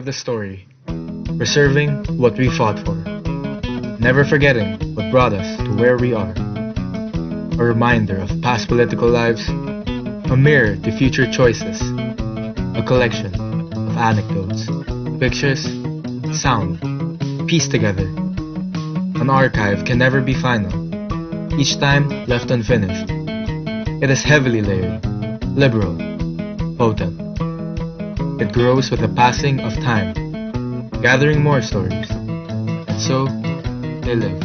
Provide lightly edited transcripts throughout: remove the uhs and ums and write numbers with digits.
the story, preserving what we fought for, never forgetting what brought us to where we are. A reminder of past political lives, a mirror to future choices, a collection of anecdotes, pictures, sound, pieced together. An archive can never be final, each time left unfinished. It is heavily layered, liberal, potent. It grows with the passing of time, gathering more stories, and so they live.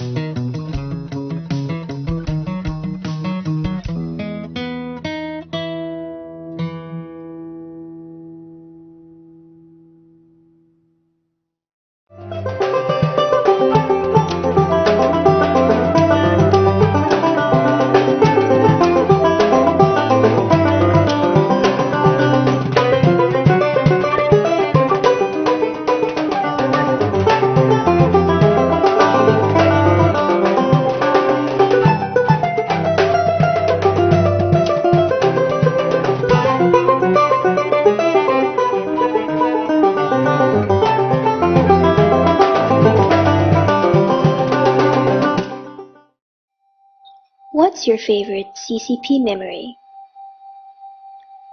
What's your favorite CCP memory?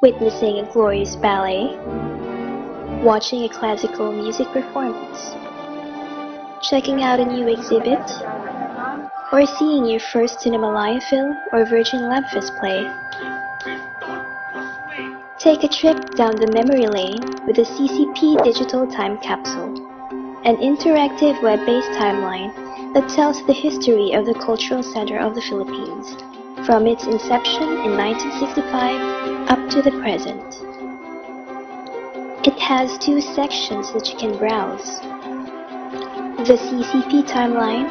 Witnessing a glorious ballet? Watching a classical music performance? Checking out a new exhibit? Or seeing your first Cinemalaya film or Virgin Labfest play? Take a trip down the memory lane with the CCP Digital Time Capsule, an interactive web-based timeline that tells the history of the cultural center of the Philippines, from its inception in 1965 up to the present. It has two sections that you can browse: the CCP timeline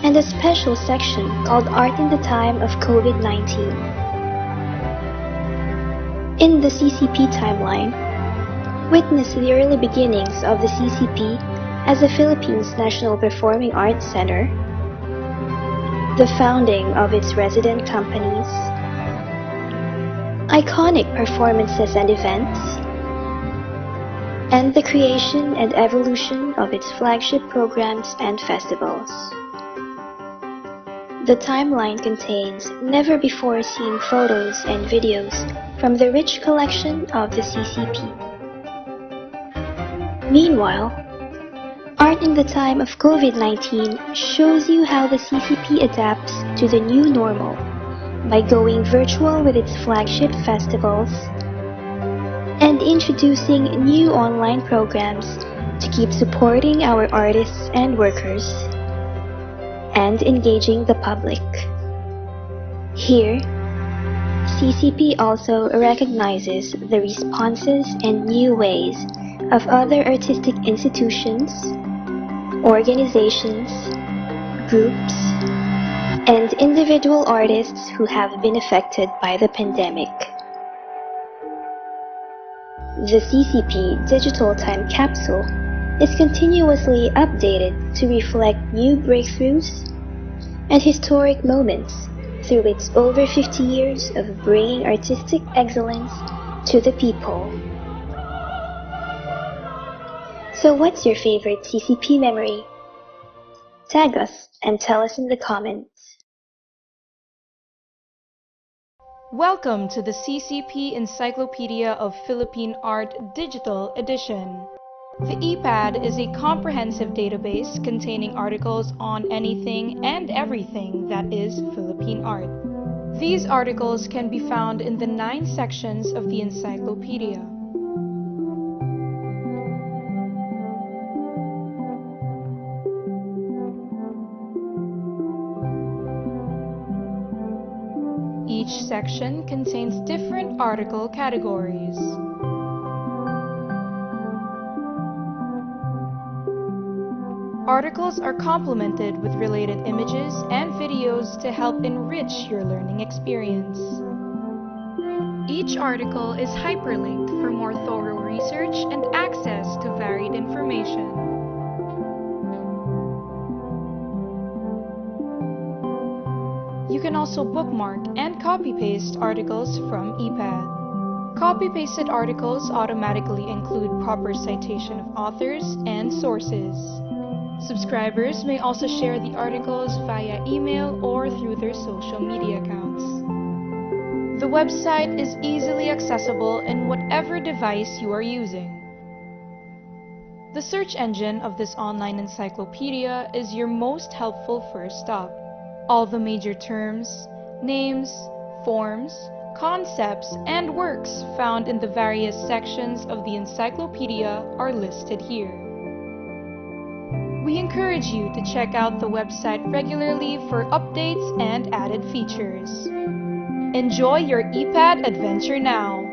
and a special section called Art in the Time of COVID-19. In the CCP timeline, witness the early beginnings of the CCP as the Philippines National Performing Arts Center, the founding of its resident companies, iconic performances and events, and the creation and evolution of its flagship programs and festivals. The timeline contains never-before-seen photos and videos from the rich collection of the CCP. Meanwhile, Art in the Time of COVID-19 shows you how the CCP adapts to the new normal by going virtual with its flagship festivals and introducing new online programs to keep supporting our artists and workers and engaging the public. Here, CCP also recognizes the responses and new ways of other artistic institutions, organizations, groups, and individual artists who have been affected by the pandemic. The CCP Digital Time Capsule is continuously updated to reflect new breakthroughs and historic moments through its over 50 years of bringing artistic excellence to the people. So what's your favorite CCP memory? Tag us and tell us in the comments. Welcome to the CCP Encyclopedia of Philippine Art Digital Edition. The ePad is a comprehensive database containing articles on anything and everything that is Philippine art. These articles can be found in the 9 sections of the encyclopedia. Each section contains different article categories. Articles are complemented with related images and videos to help enrich your learning experience. Each article is hyperlinked for more thorough research and access to varied information. You can also bookmark and copy-paste articles from ePad. Copy-pasted articles automatically include proper citation of authors and sources. Subscribers may also share the articles via email or through their social media accounts. The website is easily accessible in whatever device you are using. The search engine of this online encyclopedia is your most helpful first stop. All the major terms, names, forms, concepts, and works found in the various sections of the encyclopedia are listed here. We encourage you to check out the website regularly for updates and added features. Enjoy your EPAD adventure now!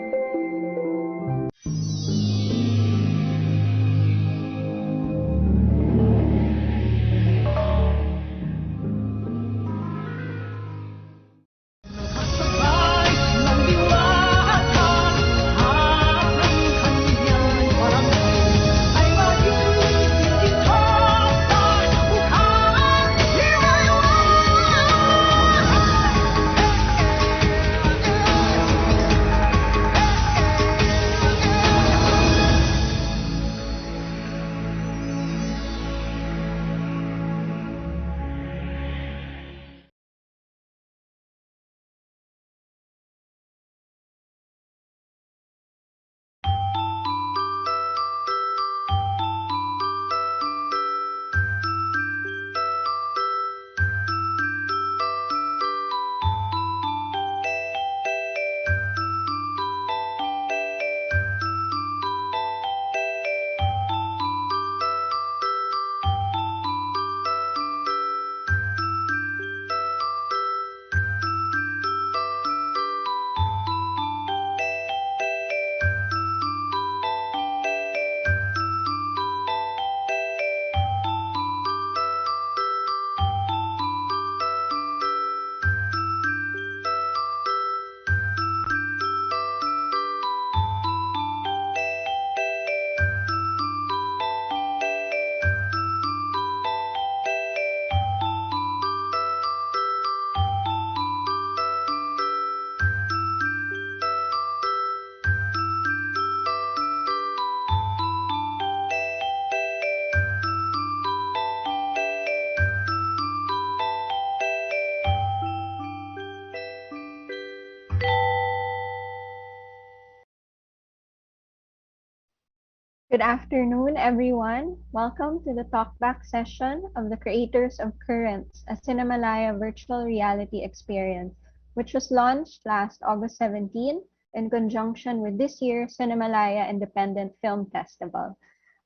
Good afternoon, everyone. Welcome to the talkback session of the creators of Currents, a Cinemalaya Virtual Reality Experience, which was launched last August 17 in conjunction with this year's Cinemalaya Independent Film Festival.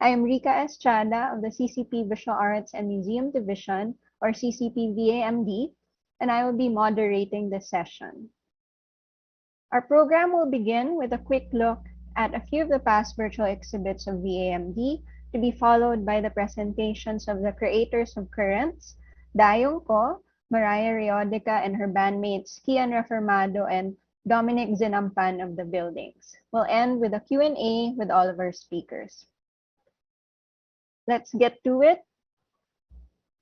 I am Rica Estrada of the CCP Visual Arts and Museum Division, or CCP VAMD, and I will be moderating this session. Our program will begin with a quick look at a few of the past virtual exhibits of VAMD, to be followed by the presentations of the creators of Currents, Dayoung Ko, Mariah Reodica and her bandmates Kean, Reformado, and Dominic, Zinampan of the buildings. We'll end with a Q&A with all of our speakers. Let's get to it.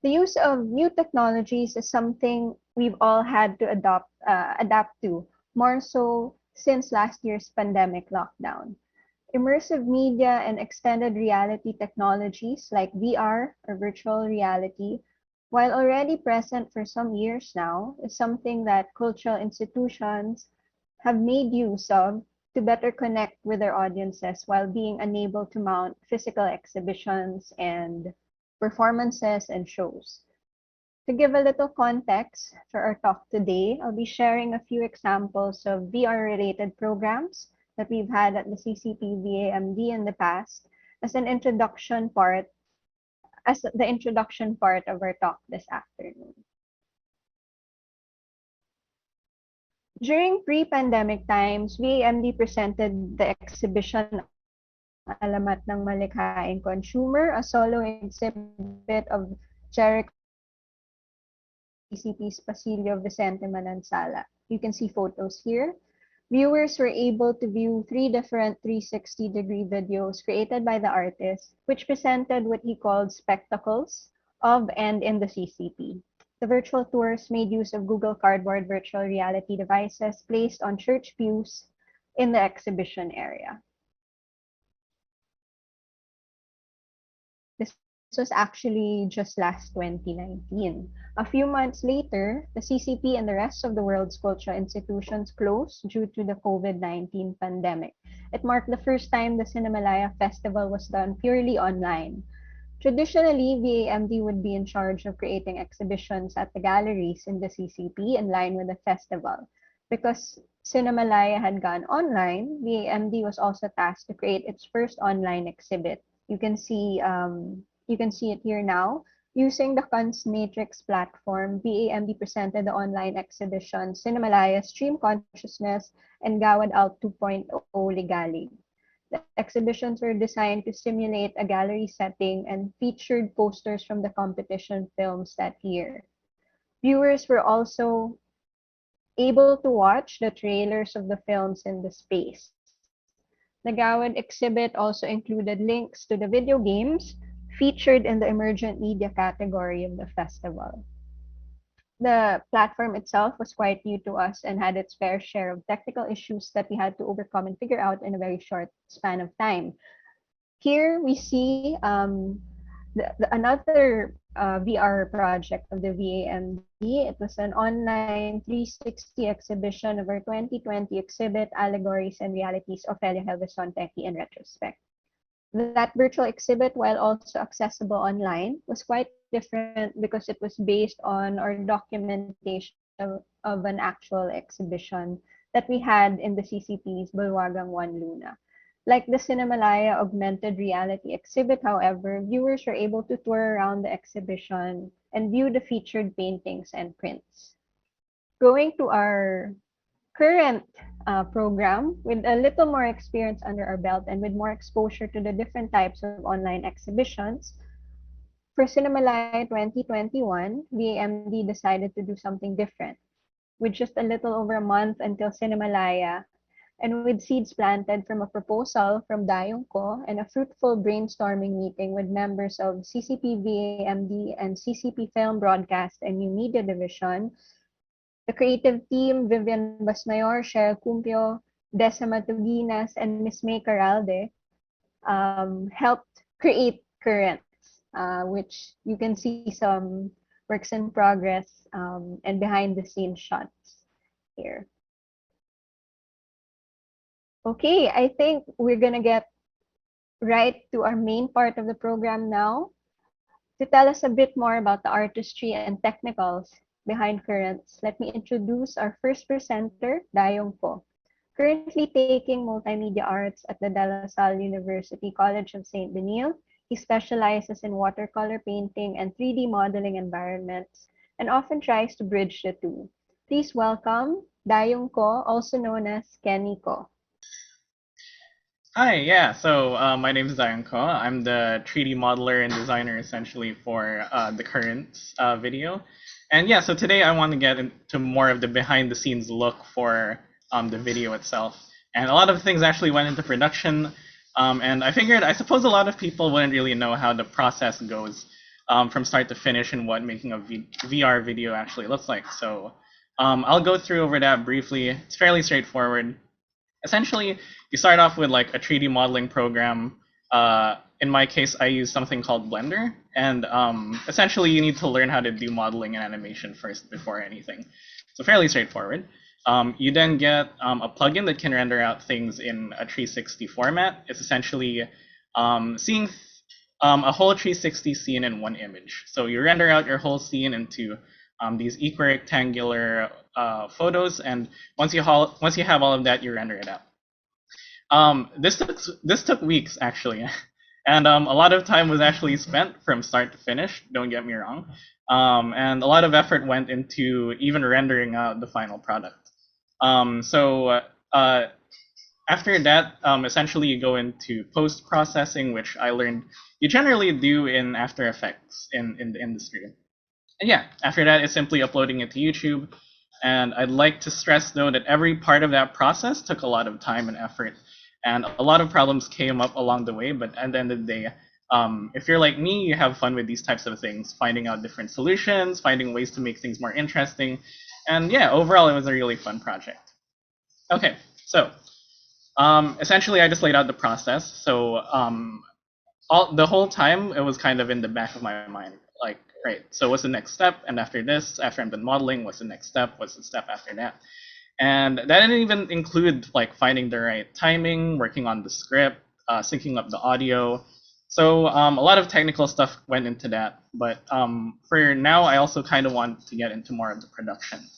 The use of new technologies is something we've all had to adapt to, more so since last year's pandemic lockdown. Immersive media and extended reality technologies like VR or virtual reality, while already present for some years now, is something that cultural institutions have made use of to better connect with their audiences while being unable to mount physical exhibitions and performances and shows. To give a little context for our talk today, I'll be sharing a few examples of VR-related programs that we've had at the CCP VAMD in the past as the introduction part of our talk this afternoon. During pre-pandemic times, VAMD presented the exhibition Alamat ng Malikhaing Consumer, a solo exhibit of Jericho CCP's Pasilio Vicente Manansala. You can see photos here. Viewers were able to view 3 different 360-degree videos created by the artist, which presented what he called spectacles of and in the CCP. The virtual tours made use of Google Cardboard virtual reality devices placed on church pews in the exhibition area. This was actually just last 2019. A few months later, the CCP and the rest of the world's cultural institutions closed due to the COVID-19 pandemic. It marked the first time the Cinemalaya Festival was done purely online. Traditionally, VAMD would be in charge of creating exhibitions at the galleries in the CCP in line with the festival. Because Cinemalaya had gone online, VAMD was also tasked to create its first online exhibit. You can see it here now. Using the Kunst Matrix platform, VAMD presented the online exhibition Cinemalaya Stream Consciousness and Gawad Out 2.0 Ligali. The exhibitions were designed to simulate a gallery setting and featured posters from the competition films that year. Viewers were also able to watch the trailers of the films in the space. The Gawad exhibit also included links to the video games featured in the emergent media category of the festival. The platform itself was quite new to us and had its fair share of technical issues that we had to overcome and figure out in a very short span of time. Here we see another VR project of the VAMD. It was an online 360 exhibition of our 2020 exhibit, Allegories and Realities, Ofelia Helveson Teki in Retrospect. That virtual exhibit, while also accessible online, was quite different because it was based on our documentation of an actual exhibition that we had in the CCP's Bulwagang 1 Luna. Like the Cinemalaya Augmented Reality exhibit, however, viewers were able to tour around the exhibition and view the featured paintings and prints. Going to our current program, with a little more experience under our belt and with more exposure to the different types of online exhibitions, for Cinemalaya 2021, VAMD decided to do something different. With just a little over a month until Cinemalaya, and with seeds planted from a proposal from Dayoung Ko and a fruitful brainstorming meeting with members of CCP VAMD and CCP Film Broadcast and New Media Division, the creative team, Vivian Basmayor, Cheryl Cumpio, Decima Tuginas, and Miss May Caralde, helped create Currents, which you can see some works in progress and behind the scenes shots here. Okay, I think we're gonna get right to our main part of the program now. To tell us a bit more about the artistry and technicals behind Currents, let me introduce our first presenter, Dayoung Ko. Currently taking multimedia arts at the De La Salle University College of St. Benil, he specializes in watercolor painting and 3D modeling environments and often tries to bridge the two. Please welcome Dayoung Ko, also known as Kenny Ko. Hi, yeah, so my name is Dayoung Ko. I'm the 3D modeler and designer essentially for the current video. And yeah, so today I want to get into more of the behind the scenes look for the video itself. And a lot of things actually went into production. And I figured, I suppose a lot of people wouldn't really know how the process goes from start to finish and what making a VR video actually looks like. So I'll go through over that briefly. It's fairly straightforward. Essentially, you start off with like a 3D modeling program. In my case, I use something called Blender, and essentially you need to learn how to do modeling and animation first before anything. So fairly straightforward. You then get a plugin that can render out things in a 360 format. It's essentially seeing a whole 360 scene in one image. So you render out your whole scene into these equirectangular photos, and once you have all of that, you render it out. This took weeks actually, and a lot of time was actually spent from start to finish. Don't get me wrong, and a lot of effort went into even rendering out the final product. After that, essentially you go into post processing, which I learned you generally do in After Effects in the industry. And yeah, after that, it's simply uploading it to YouTube. And I'd like to stress, though, that every part of that process took a lot of time and effort. And a lot of problems came up along the way. But at the end of the day, if you're like me, you have fun with these types of things, finding out different solutions, finding ways to make things more interesting. And yeah, overall, it was a really fun project. Okay, so Essentially, I just laid out the process. So the whole time, it was kind of in the back of my mind, like, right, so what's the next step? And after this, after I'm done modeling, what's the next step? What's the step after that? And that didn't even include like finding the right timing, working on the script, syncing up the audio. So a lot of technical stuff went into that. But for now, I also kind of want to get into more of the production.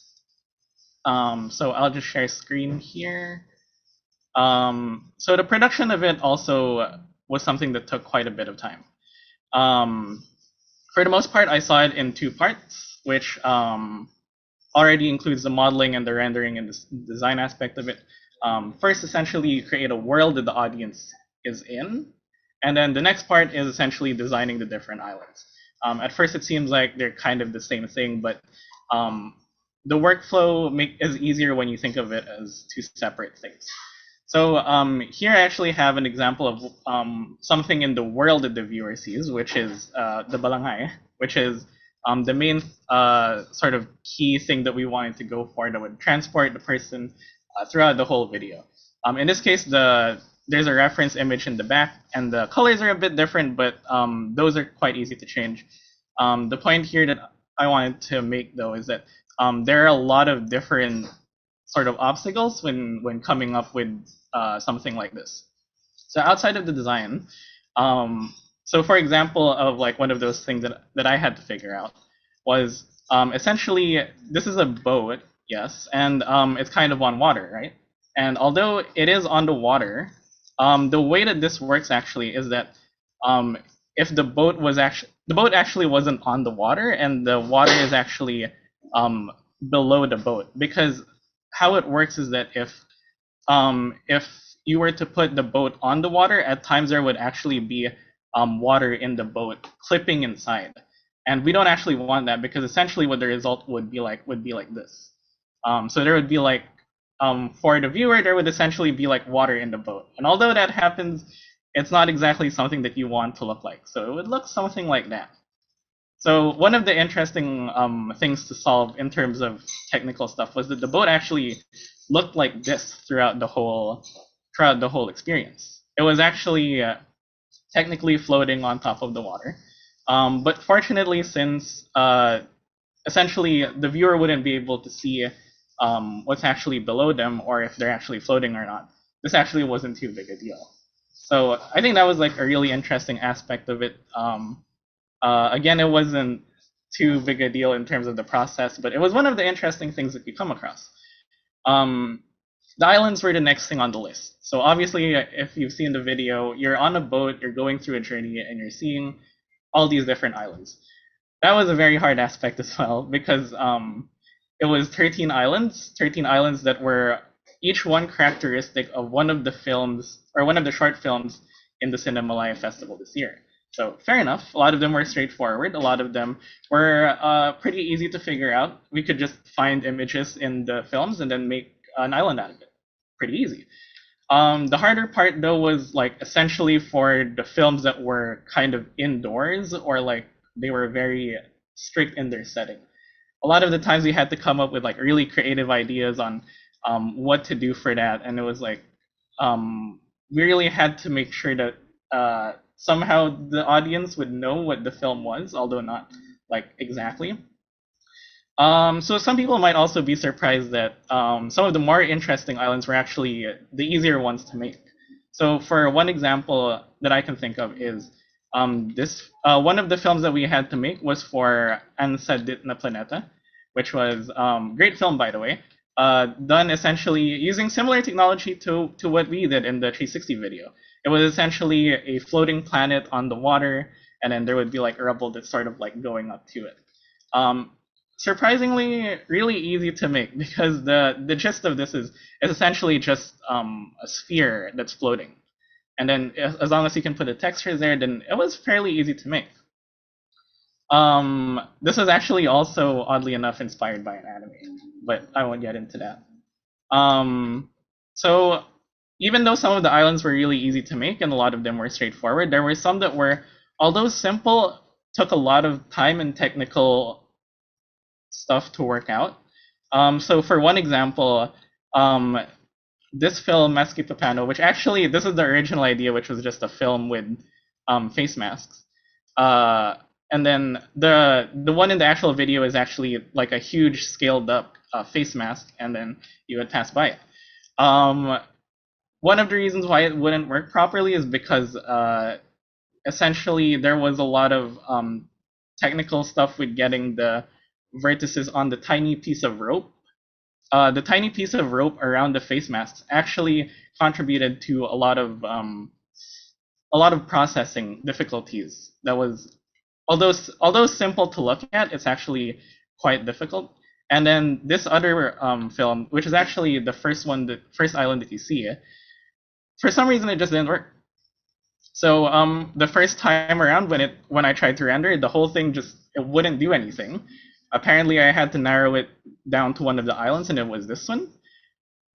So I'll just share screen here. So the production of it also was something that took quite a bit of time. For the most part, I saw it in two parts, which already includes the modeling and the rendering and the design aspect of it. First, essentially, you create a world that the audience is in, and then the next part is essentially designing the different islands. At first, it seems like they're kind of the same thing, but the workflow is easier when you think of it as two separate things. So here I actually have an example of something in the world that the viewer sees, which is the balangay, which is the main sort of key thing that we wanted to go for that would transport the person throughout the whole video. In this case, there's a reference image in the back, and the colors are a bit different, but those are quite easy to change. The point here that I wanted to make, though, is that there are a lot of different sort of obstacles when coming up with something like this. So outside of the design, so for example of like one of those things that I had to figure out was essentially this is a boat, yes, and it's kind of on water, right? And although it is on the water, the way that this works actually is that if the boat actually wasn't on the water, and the water is actually below the boat, because how it works is that if you were to put the boat on the water, at times there would actually be water in the boat clipping inside, and we don't actually want that, because essentially what the result would be like this. So there would be like for the viewer, there would essentially be like water in the boat, and although that happens, it's not exactly something that you want to look like. So it would look something like that. So one of the interesting things to solve in terms of technical stuff was that the boat actually looked like this throughout the whole experience. It was actually technically floating on top of the water, but fortunately, since essentially the viewer wouldn't be able to see what's actually below them, or if they're actually floating or not, this actually wasn't too big a deal. So I think that was like a really interesting aspect of it. Again, it wasn't too big a deal in terms of the process, but it was one of the interesting things that you come across. The islands were the next thing on the list. So obviously, if you've seen the video, you're on a boat, you're going through a journey, and you're seeing all these different islands. That was a very hard aspect as well, because it was 13 islands that were each one characteristic of one of the films, or one of the short films in the Cinemalaya Festival this year. So fair enough, a lot of them were straightforward, a lot of them were pretty easy to figure out. We could just find images in the films and then make an island out of it. Pretty easy. The harder part, though, was like essentially for the films that were kind of indoors, or like they were very strict in their setting. A lot of the times we had to come up with like really creative ideas on what to do for that, and it was like we really had to make sure that somehow the audience would know what the film was, although not like exactly. So some people might also be surprised that some of the more interesting islands were actually the easier ones to make. So for one example that I can think of is this one of the films that we had to make was for Ang Sadit na Planeta, which was great film, by the way, done essentially using similar technology to what we did in the 360 video. It was essentially a floating planet on the water, and then there would be like a rubble that's sort of like going up to it. Surprisingly, really easy to make, because the gist of this is essentially just a sphere that's floating, and then as long as you can put the textures there, then it was fairly easy to make. This was actually also, oddly enough, inspired by an anime, but I won't get into that. So even though some of the islands were really easy to make and a lot of them were straightforward, there were some that were, although simple, took a lot of time and technical stuff to work out. So for one example, this film, Maski Papano, which actually, this is the original idea, which was just a film with face masks. And then the one in the actual video is actually like a huge scaled up face mask, and then you would pass by it. One of the reasons why it wouldn't work properly is because essentially there was a lot of technical stuff with getting the vertices on the tiny piece of rope. The tiny piece of rope around the face masks actually contributed to a lot of processing difficulties. That was, although simple to look at, it's actually quite difficult. And then this other film, which is actually the first island that you see, for some reason it just didn't work. So the first time around when I tried to render it, the whole thing it wouldn't do anything. Apparently I had to narrow it down to one of the islands, and it was this one.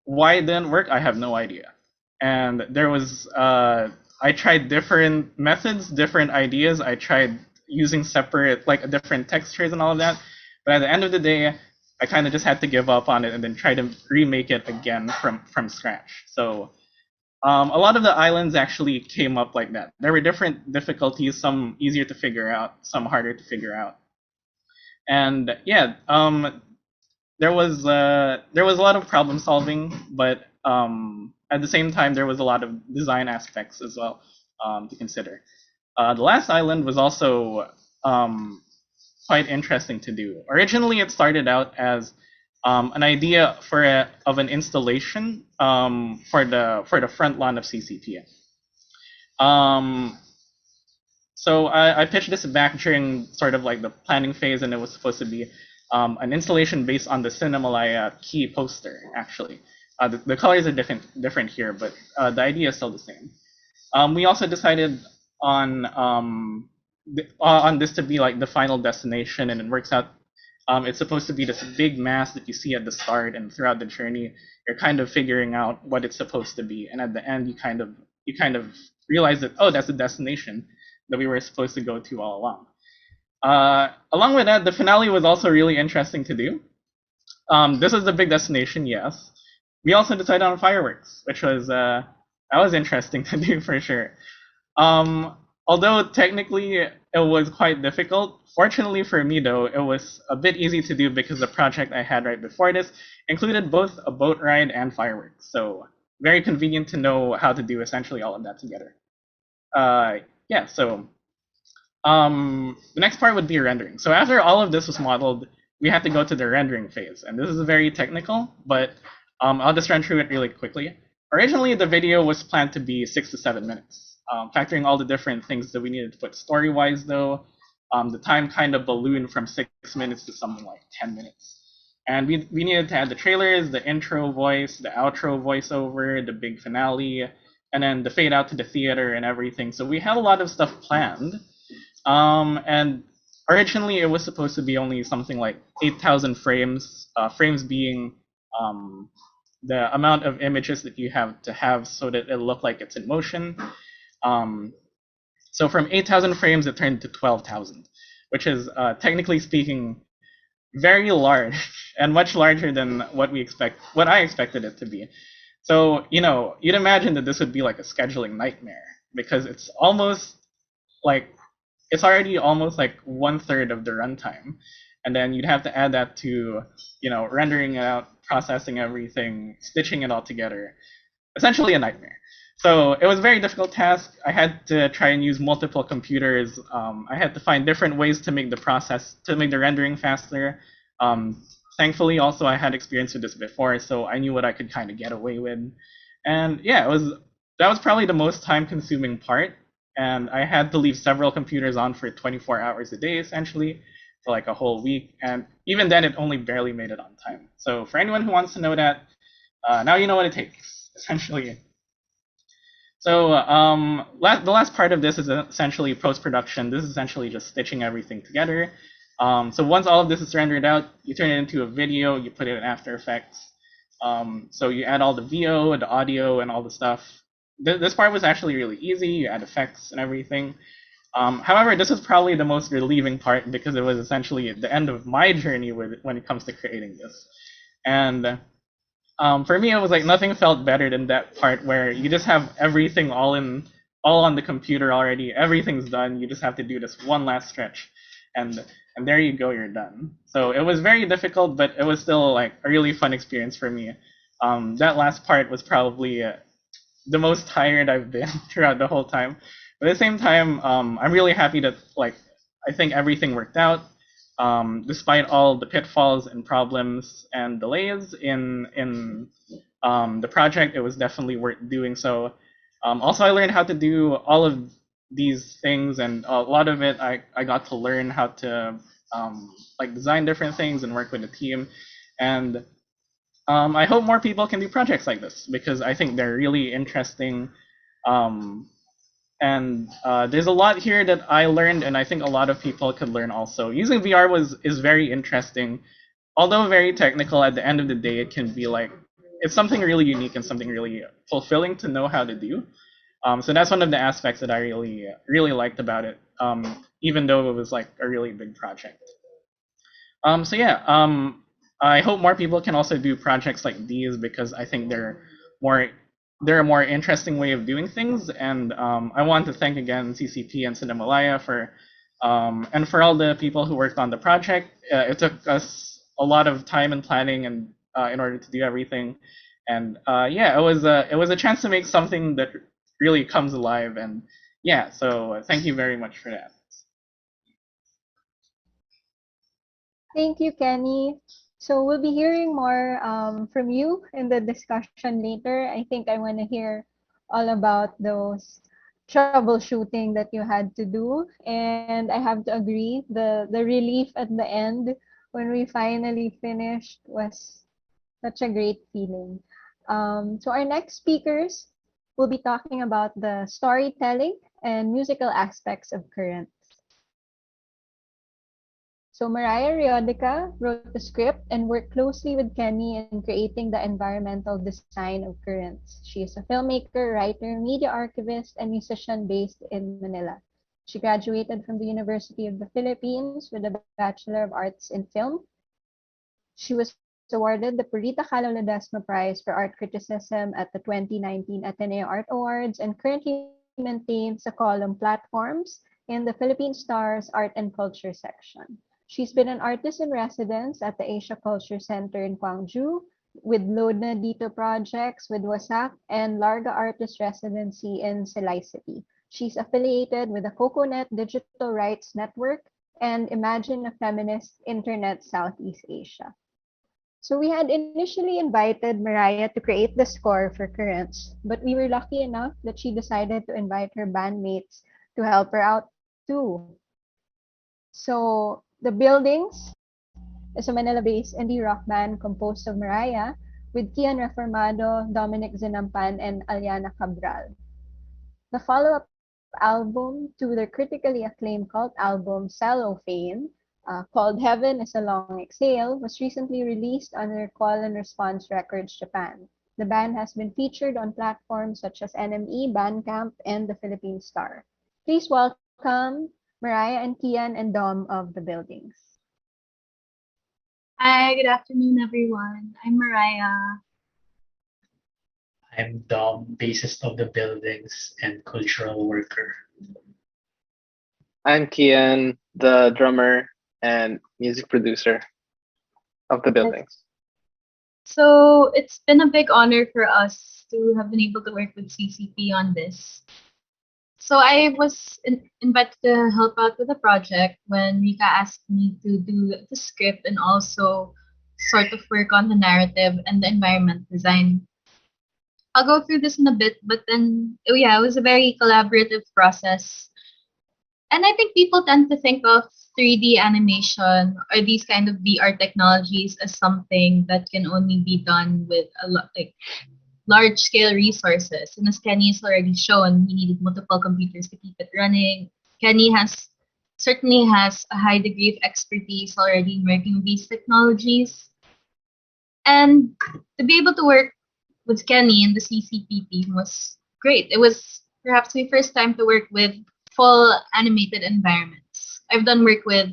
Why it didn't work, I have no idea. And there was I tried different methods, different ideas. I tried using separate, like different textures and all of that. But at the end of the day, I kind of just had to give up on it and then try to remake it again from scratch. So a lot of the islands actually came up like that. There were different difficulties, some easier to figure out, some harder to figure out. And yeah, there was a lot of problem solving, but at the same time there was a lot of design aspects as well to consider. The last island was also quite interesting to do. Originally, it started out as an idea of an installation for the front lawn of CCP. So I pitched this back during sort of like the planning phase, and it was supposed to be an installation based on the Cinemalaya key poster. Actually, the colors are different here, but the idea is still the same. We also decided on this to be like the final destination, and it works out. It's supposed to be this big mass that you see at the start, and throughout the journey, you're kind of figuring out what it's supposed to be, and at the end, you kind of realize that, oh, that's the destination that we were supposed to go to all along. Along with that, the finale was also really interesting to do. This is the big destination, yes. We also decided on fireworks, which was that was interesting to do for sure. Although technically it was quite difficult, fortunately for me though, it was a bit easy to do because the project I had right before this included both a boat ride and fireworks. So very convenient to know how to do essentially all of that together. Yeah, so the next part would be rendering. So after all of this was modeled, we had to go to the rendering phase. And this is very technical, but I'll just run through it really quickly. Originally, the video was planned to be 6 to 7 minutes. Factoring all the different things that we needed to put story-wise, though, the time kind of ballooned from 6 minutes to something like 10 minutes. And we needed to add the trailers, the intro voice, the outro voiceover, the big finale, and then the fade out to the theater and everything. So we had a lot of stuff planned. And originally, it was supposed to be only something like 8,000 frames, frames being the amount of images that you have to have so that it look like it's in motion. So from 8,000 frames, it turned to 12,000, which is technically speaking very large and much larger than what I expected it to be. So you'd imagine that this would be like a scheduling nightmare because it's already almost like 1/3 of the runtime, and then you'd have to add that to rendering it out, processing everything, stitching it all together. Essentially a nightmare. So it was a very difficult task. I had to try and use multiple computers. I had to find different ways to make the rendering faster. Thankfully, also I had experience with this before, so I knew what I could kind of get away with. And yeah, that was probably the most time-consuming part. And I had to leave several computers on for 24 hours a day, essentially, for like a whole week. And even then, it only barely made it on time. So for anyone who wants to know that, now you know what it takes, essentially. So the last part of this is essentially post-production. This is essentially just stitching everything together. So once all of this is rendered out, you turn it into a video, you put it in After Effects. So you add all the VO, the audio, and all the stuff. This part was actually really easy. You add effects and everything. However, this was probably the most relieving part because it was essentially the end of my journey when it comes to creating this. And for me, it was like nothing felt better than that part where you just have everything all on the computer already. Everything's done. You just have to do this one last stretch, and and there you go, you're done. So it was very difficult, but it was still like a really fun experience for me. That last part was probably the most tired I've been throughout the whole time. But at the same time, I'm really happy that like I think everything worked out. Despite all the pitfalls and problems and delays in the project, it was definitely worth doing so. Also, I learned how to do all of these things, and a lot of it I got to learn how to like design different things and work with a team. And I hope more people can do projects like this because I think they're really interesting. Um, and there's a lot here that I learned, and I think a lot of people could learn also. Using VR is very interesting, although very technical. At the end of the day, it can be like it's something really unique and something really fulfilling to know how to do. So that's one of the aspects that I really liked about it, even though it was like a really big project. So yeah, I hope more people can also do projects like these because I think more they're a more interesting way of doing things. And I want to thank again CCP and Cinemalaya and for all the people who worked on the project. It took us a lot of time and planning and in order to do everything. And yeah, it was a chance to make something that really comes alive. And yeah, so thank you very much for that. Thank you, Kenny. So we'll be hearing more from you in the discussion later. I think I want to hear all about those troubleshooting that you had to do. And I have to agree, the relief at the end when we finally finished was such a great feeling. So our next speakers will be talking about the storytelling and musical aspects of current. So Mariah Reodica wrote the script and worked closely with Kenny in creating the environmental design of Currents. She is a filmmaker, writer, media archivist, and musician based in Manila. She graduated from the University of the Philippines with a Bachelor of Arts in Film. She was awarded the Purita Calo Ledesma Prize for Art Criticism at the 2019 Ateneo Art Awards and currently maintains a column Platforms in the Philippine Star's Art and Culture section. She's been an artist in residence at the Asia Culture Center in Gwangju, with Lodna Dito projects with WASAC and Larga Artist Residency in Silay City. She's affiliated with the Coconet Digital Rights Network and Imagine a Feminist Internet Southeast Asia. So we had initially invited Mariah to create the score for Currents, but we were lucky enough that she decided to invite her bandmates to help her out too. So the Buildings is a Manila-based indie rock band composed of Mariah with Kean Reformado, Dominic Zinampan, and Aliana Cabral. The follow-up album to their critically acclaimed cult album Cellophane, called Heaven is a Long Exhale, was recently released under Call and Response Records Japan. The band has been featured on platforms such as NME, Bandcamp, and the Philippine Star. Please welcome Mariah and Kian and Dom of the Buildings. Hi, good afternoon, everyone. I'm Mariah. I'm Dom, bassist of the Buildings and cultural worker. I'm Kian, the drummer and music producer of the Buildings. So it's been a big honor for us to have been able to work with CCP on this. So I was invited to help out with the project when Rica asked me to do the script and also sort of work on the narrative and the environment design. I'll go through this in a bit, but then, oh yeah, it was a very collaborative process. And I think people tend to think of 3D animation or these kind of VR technologies as something that can only be done with a lot like large scale resources. And as Kenny has already shown, he needed multiple computers to keep it running. Kenny certainly has a high degree of expertise already in working with these technologies. And to be able to work with Kenny and the CCP team was great. It was perhaps my first time to work with full animated environments. I've done work with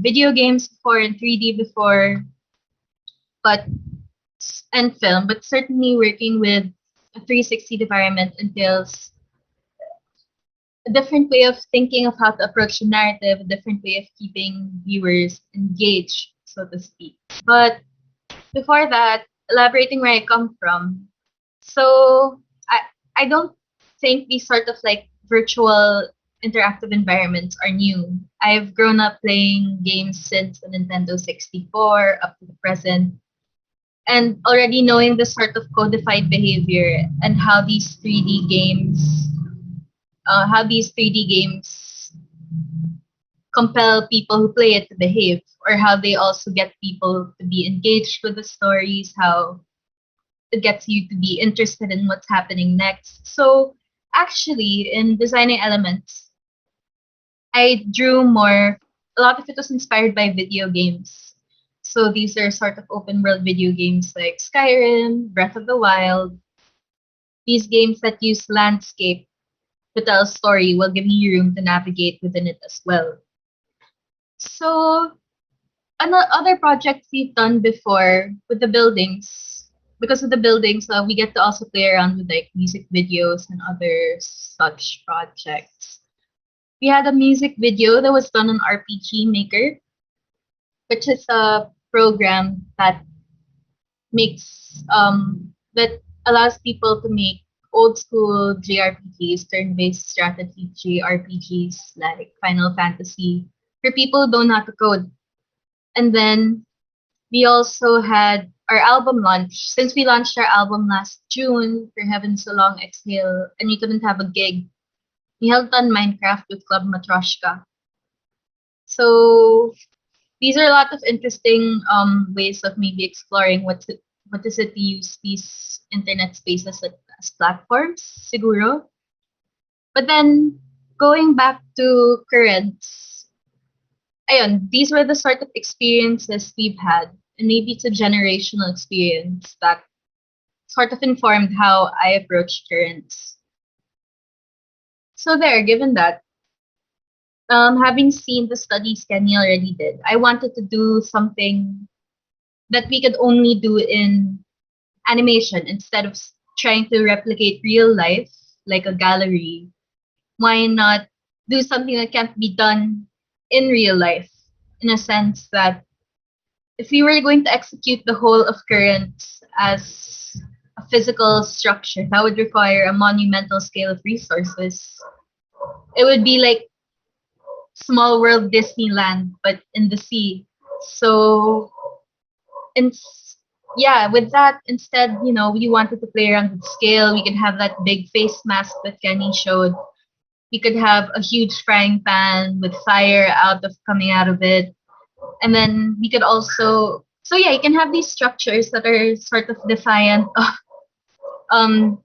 video games before and 3D before, but and film, but certainly working with a 360 environment entails a different way of thinking of how to approach the narrative, a different way of keeping viewers engaged, so to speak. But before that, elaborating where I come from. So I don't think these sort of like virtual interactive environments are new. I've grown up playing games since the Nintendo 64 up to the present, and already knowing the sort of codified behavior and how these 3D games compel people who play it to behave, or how they also get people to be engaged with the stories, how it gets you to be interested in what's happening next. So actually, in designing elements, I drew more, a lot of it was inspired by video games. So these are sort of open world video games like Skyrim, Breath of the Wild, these games that use landscape to tell a story while giving you room to navigate within it as well. So other projects we've done before with the buildings, because of the buildings, we get to also play around with like music videos and other such projects. We had a music video that was done on RPG Maker, which is a program that makes that allows people to make old school JRPGs, turn-based strategy JRPGs like Final Fantasy, for people who don't know how to code. And then we also had our album launch. Since we launched our album last June for Heaven So Long Exhale, and we couldn't have a gig, we held on Minecraft with Club Matryoshka. So these are a lot of interesting ways of maybe exploring what is it to use these internet spaces as platforms, siguro. But then going back to currents, ayun, these were the sort of experiences we've had, and maybe it's a generational experience that sort of informed how I approach currents. So there, given that, having seen the studies Kenny already did, I wanted to do something that we could only do in animation instead of trying to replicate real life like a gallery. Why not do something that can't be done in real life, in a sense that if we were going to execute the whole of currents as a physical structure, that would require a monumental scale of resources. It would be like Small World Disneyland, but in the sea. So, and yeah, with that, instead, we wanted to play around with scale. We could have that big face mask that Kenny showed. We could have a huge frying pan with fire coming out of it. And then we could also, so yeah, you can have these structures that are sort of defiant of,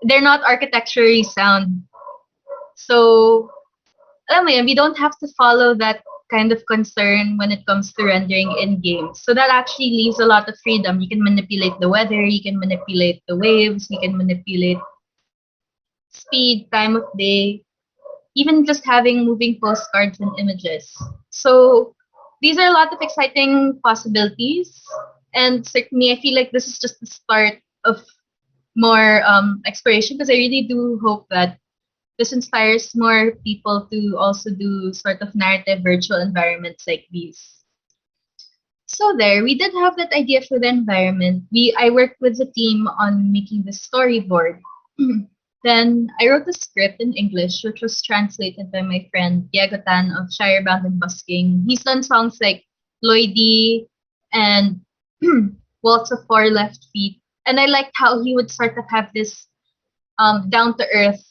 they're not architecturally sound. So, alam mo yun, we don't have to follow that kind of concern when it comes to rendering in games. So that actually leaves a lot of freedom. You can manipulate the weather, you can manipulate the waves, you can manipulate speed, time of day, even just having moving postcards and images. So these are a lot of exciting possibilities. And certainly I feel like this is just the start of more exploration, because I really do hope that this inspires more people to also do sort of narrative virtual environments like these. So there, we did have that idea for the environment. I worked with the team on making the storyboard. Then I wrote the script in English, which was translated by my friend Diego Tan of Shirebound and Busking. He's done songs like Lloydie and Waltz of Four Left Feet. And I liked how he would sort of have this down to earth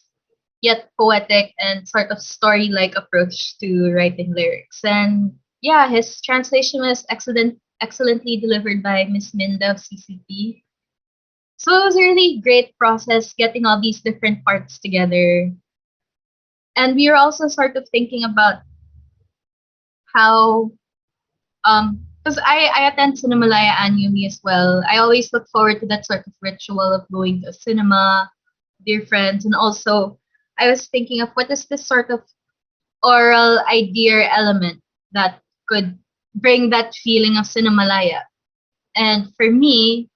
yet poetic and sort of story-like approach to writing lyrics. And yeah, his translation was excellently delivered by Miss Minda of CCP. So it was a really great process getting all these different parts together. And we were also sort of thinking about how, because I attend Cinemalaya annually as well. I always look forward to that sort of ritual of going to a cinema, dear friends, and also I was thinking of what is this sort of oral idea element that could bring that feeling of Cinemalaya. And for me,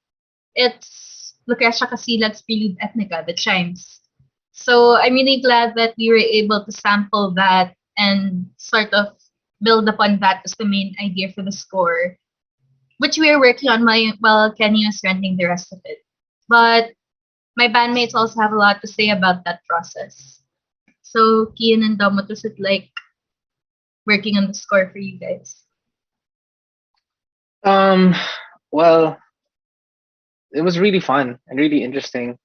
it's Lucrecia Casillas' Prelude Ethnica, the chimes. So I'm really glad that we were able to sample that and sort of build upon that as the main idea for the score, which we are working on while Kenny is running the rest of it. But my bandmates also have a lot to say about that process. So Kean and Dom, what was it like working on the score for you guys? Well, it was really fun and really interesting.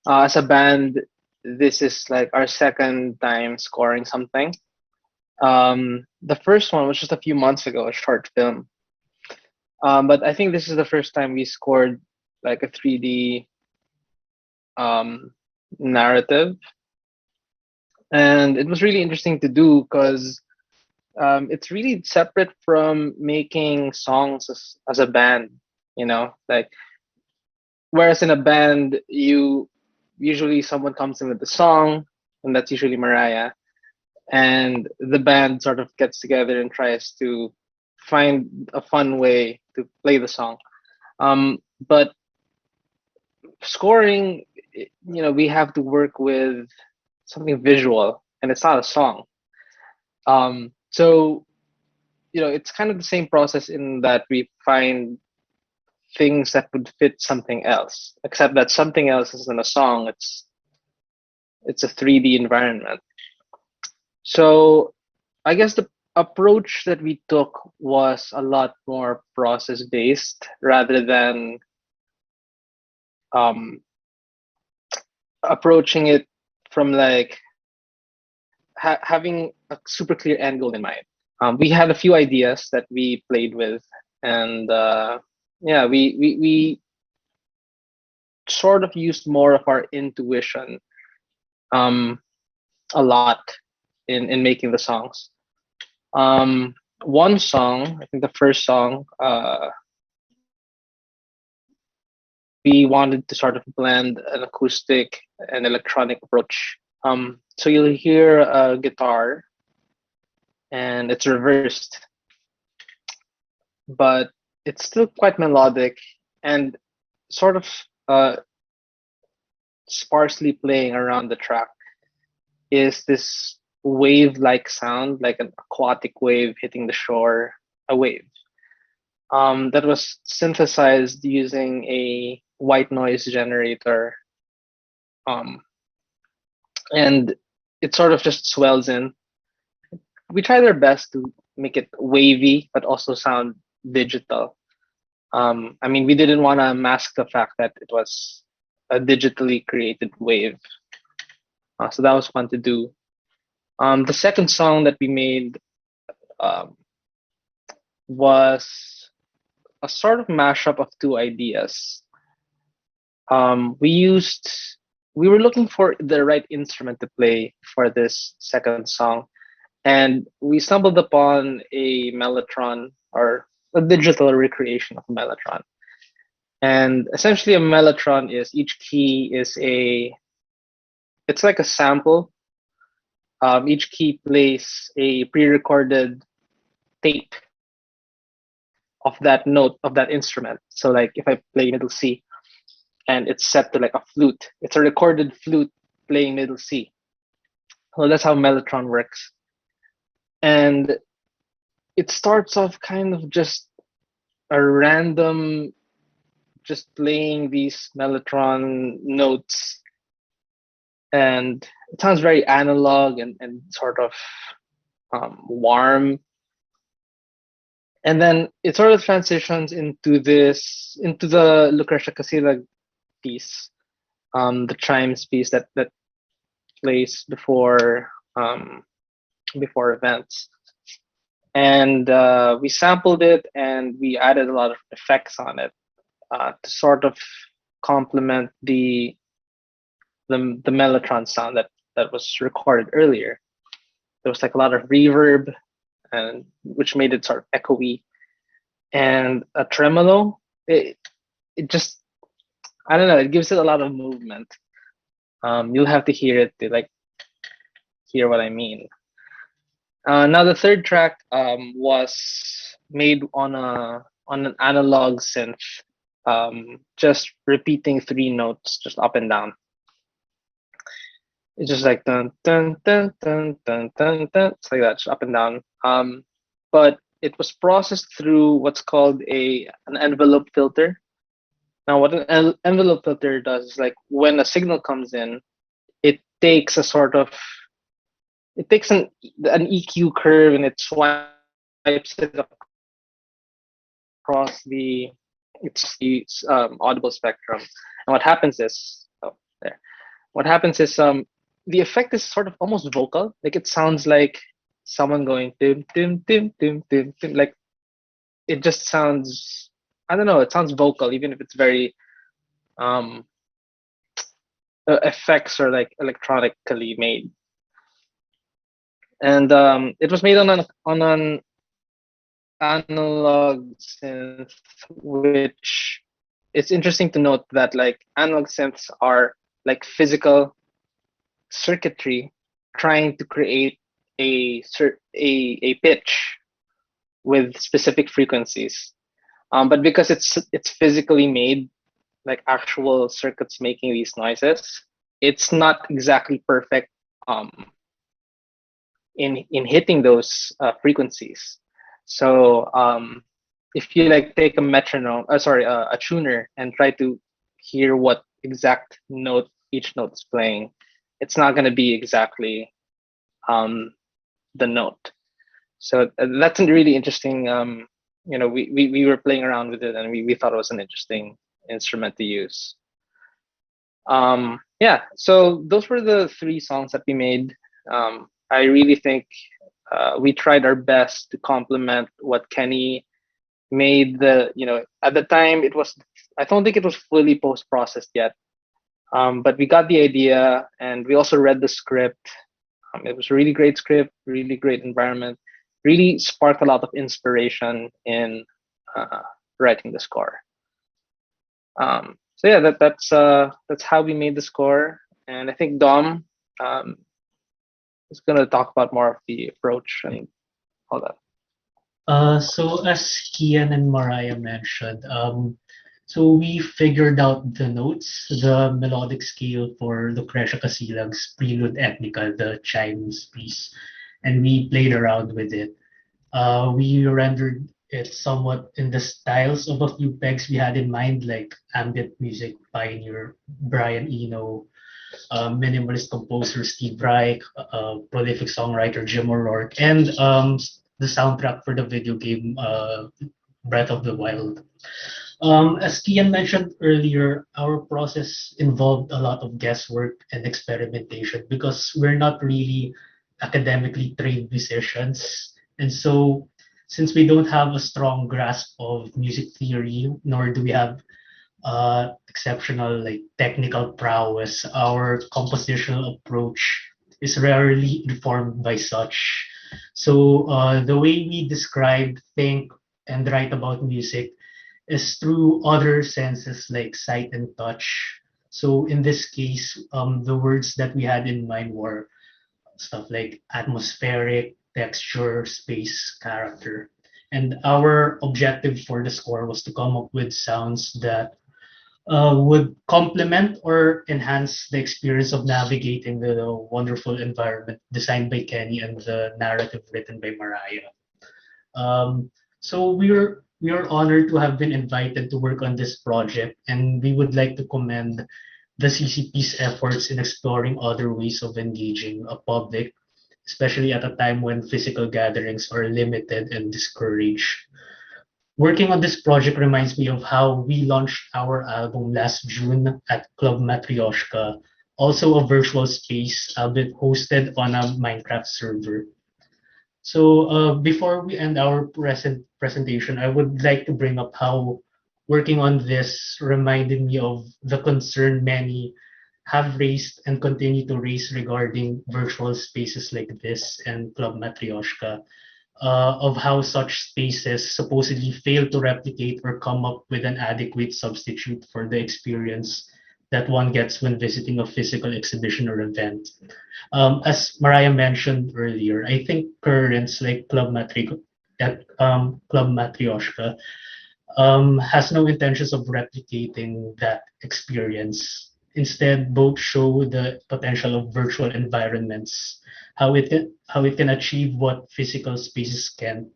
As a band, this is like our second time scoring something. The first one was just a few months ago, a short film. But I think this is the first time we scored like a 3D narrative, and it was really interesting to do because it's really separate from making songs as a band. You know, like whereas in a band, you usually someone comes in with the song, and that's usually Mariah, and the band sort of gets together and tries to find a fun way to play the song. But scoring, we have to work with something visual, and it's not a song. So it's kind of the same process in that we find things that would fit something else, except that something else isn't a song. It's a 3D environment. So I guess the approach that we took was a lot more process based rather than approaching it from like having a super clear end goal in mind. We had a few ideas that we played with, and yeah, we sort of used more of our intuition a lot in making the songs. One song, I think the first song, we wanted to sort of blend an acoustic and electronic approach. So you'll hear a guitar and it's reversed, but it's still quite melodic and sort of sparsely playing around the track is this wave-like sound, like an aquatic wave hitting the shore, a wave. That was synthesized using a white noise generator. And it sort of just swells in. We tried our best to make it wavy, but also sound digital. I mean, we didn't want to mask the fact that it was a digitally created wave. So that was fun to do. The second song that we made was a sort of mashup of two ideas. We were looking for the right instrument to play for this second song, and we stumbled upon a mellotron, or a digital recreation of a mellotron. And essentially, a mellotron is each key is it's like a sample. Each key plays a pre-recorded tape of that note of that instrument. So like if I play middle C and it's set to like a flute, it's a recorded flute playing middle C. Well, that's how mellotron works. And it starts off kind of just a random, just playing these mellotron notes, and it sounds very analog and sort of warm. And then it sort of transitions into the Lucrecia Casilla piece, the chimes piece that plays before events. And we sampled it and we added a lot of effects on it to sort of complement the mellotron sound that was recorded earlier. There was like a lot of reverb, and which made it sort of echoey, and a tremolo. It just, I don't know, it gives it a lot of movement. You'll have to hear it to like hear what I mean. Now the third track was made on an analog synth just repeating three notes just up and down. It's just like dun dun dun dun dun dun dun. It's like that, just up and down. But it was processed through what's called an envelope filter. Now, what an envelope filter does is, like, when a signal comes in, it takes a sort of it takes an EQ curve and it swipes it across the audible spectrum. And what happens is, there. What happens is, the effect is sort of almost vocal. Like, it sounds like someone going dim dim dim dim dim dim. Like, it just sounds, I don't know. It sounds vocal, even if it's very effects are like electronically made. And it was made on an analog synth, which it's interesting to note that, like, analog synths are like physical circuitry trying to create a pitch with specific frequencies. But because it's physically made, like actual circuits making these noises, it's not exactly perfect in hitting those frequencies. So if you, like, take a metronome, a tuner, and try to hear what exact note each note is playing, it's not going to be exactly the note. So that's a really interesting. We were playing around with it, and we thought it was an interesting instrument to use. Yeah, so those were the three songs that we made. I really think we tried our best to complement what Kenny made. At the time, I don't think it was fully post-processed yet, but we got the idea, and we also read the script. It was a really great script, really great environment, really sparked a lot of inspiration in writing the score. So yeah, that's how we made the score, and I think Dom is gonna talk about more of the approach and all that. So as Kean and Mariah mentioned, so we figured out the notes, the melodic scale for Lucrecia Casilag's Prelude Ethnica, the Chinese piece, and we played around with it. We rendered it somewhat in the styles of a few pegs we had in mind, like ambient music pioneer Brian Eno, minimalist composer Steve Reich, prolific songwriter Jim O'Rourke, and the soundtrack for the video game Breath of the Wild. As Kian mentioned earlier, our process involved a lot of guesswork and experimentation because we're not really academically trained musicians. And so, since we don't have a strong grasp of music theory, nor do we have exceptional, like, technical prowess, our compositional approach is rarely informed by such. So the way we describe, think, and write about music is through other senses like sight and touch. So in this case, the words that we had in mind were stuff like atmospheric, texture, space, character. And our objective for the score was to come up with sounds that would complement or enhance the experience of navigating the wonderful environment designed by Kenny and the narrative written by Mariah. So we are honored to have been invited to work on this project, and we would like to commend the CCP's efforts in exploring other ways of engaging a public, especially at a time when physical gatherings are limited and discouraged. Working on this project reminds me of how we launched our album last June at Club Matryoshka, also a virtual space, albeit hosted on a Minecraft server. So before we end our presentation, I would like to bring up how working on this reminded me of the concern many have raised and continue to raise regarding virtual spaces like this and Club Matryoshka, of how such spaces supposedly fail to replicate or come up with an adequate substitute for the experience that one gets when visiting a physical exhibition or event. As Mariah mentioned earlier, I think currents like Club Matryoshka has no intentions of replicating that experience. Instead, both show the potential of virtual environments, how it can achieve what physical spaces can,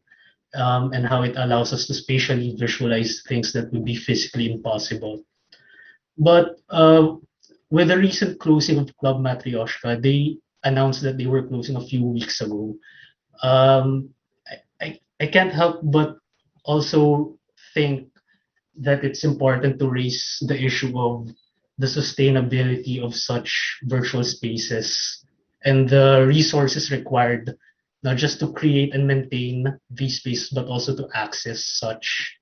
and how it allows us to spatially visualize things that would be physically impossible. But with the recent closing of Club Matryoshka, they announced that they were closing a few weeks ago. Um, I can't help but also think that it's important to raise the issue of the sustainability of such virtual spaces and the resources required not just to create and maintain these spaces but also to access such.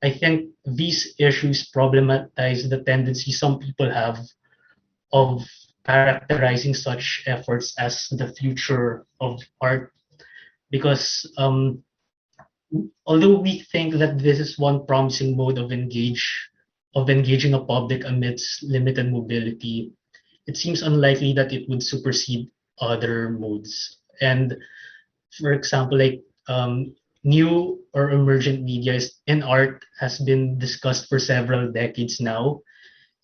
I think these issues problematize the tendency some people have of characterizing such efforts as the future of art because although we think that this is one promising mode of engaging a public amidst limited mobility, it seems unlikely that it would supersede other modes. And for example, like new or emergent media in art has been discussed for several decades now,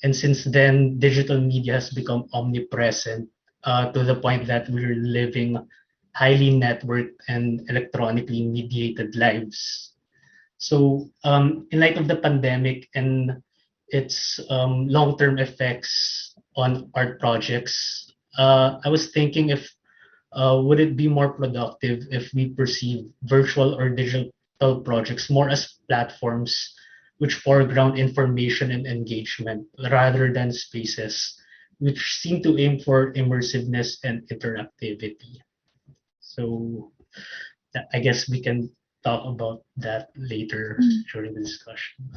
and since then, digital media has become omnipresent to the point that we're living highly networked and electronically mediated lives. So, in light of the pandemic and its long-term effects on art projects, I was thinking if would it be more productive if we perceive virtual or digital projects more as platforms which foreground information and engagement rather than spaces which seem to aim for immersiveness and interactivity. So I guess we can talk about that later during the discussion.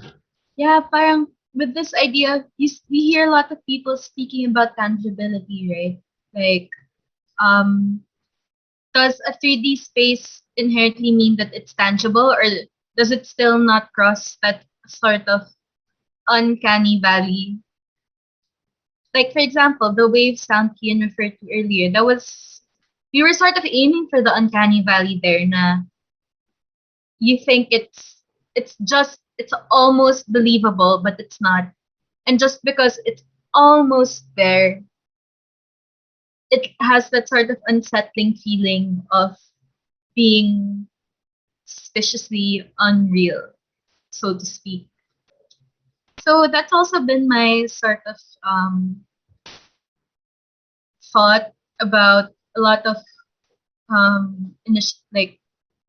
Yeah, parang with this idea, we hear a lot of people speaking about tangibility, right? Like, um, does a 3D space inherently mean that it's tangible, or does it still not cross that sort of uncanny valley? Like, for example, the wave sound Kean referred to earlier, we were sort of aiming for the uncanny valley there na you think it's almost believable, but it's not. And just because it's almost there, it has that sort of unsettling feeling of being suspiciously unreal, so to speak. So that's also been my sort of thought about a lot of like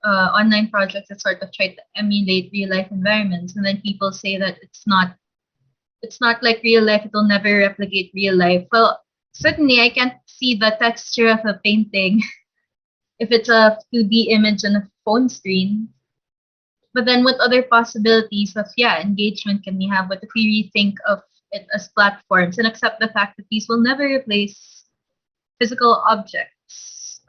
online projects that sort of try to emulate real life environments, and then people say that it's not like real life, it'll never replicate real life. Well, certainly I can't see the texture of a painting if it's a 2D image on a phone screen. But then what other possibilities of engagement can we have? What if we rethink of it as platforms and accept the fact that these will never replace physical objects?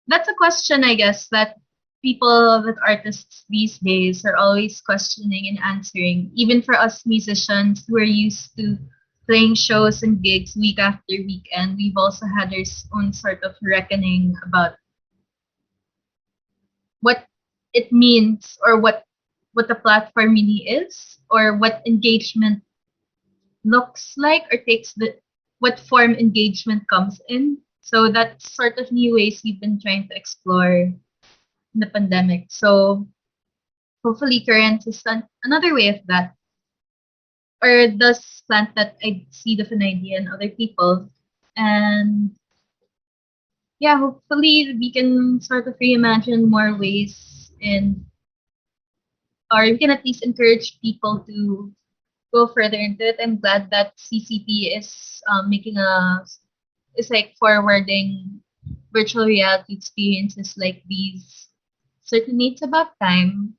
That's a question, I guess, that artists these days are always questioning and answering. Even for us musicians who are used to playing shows and gigs week after weekend, we've also had our own sort of reckoning about what it means, or what the platform really is, or what engagement looks like, or what form engagement comes in. So that's sort of new ways we've been trying to explore in the pandemic. So hopefully Currents is another way of that, or does plant that seed of an idea in other people. And yeah, hopefully we can sort of reimagine more ways or we can at least encourage people to go further into it. I'm glad that CCP is is like forwarding virtual reality experiences like these. Certainly, it's about time,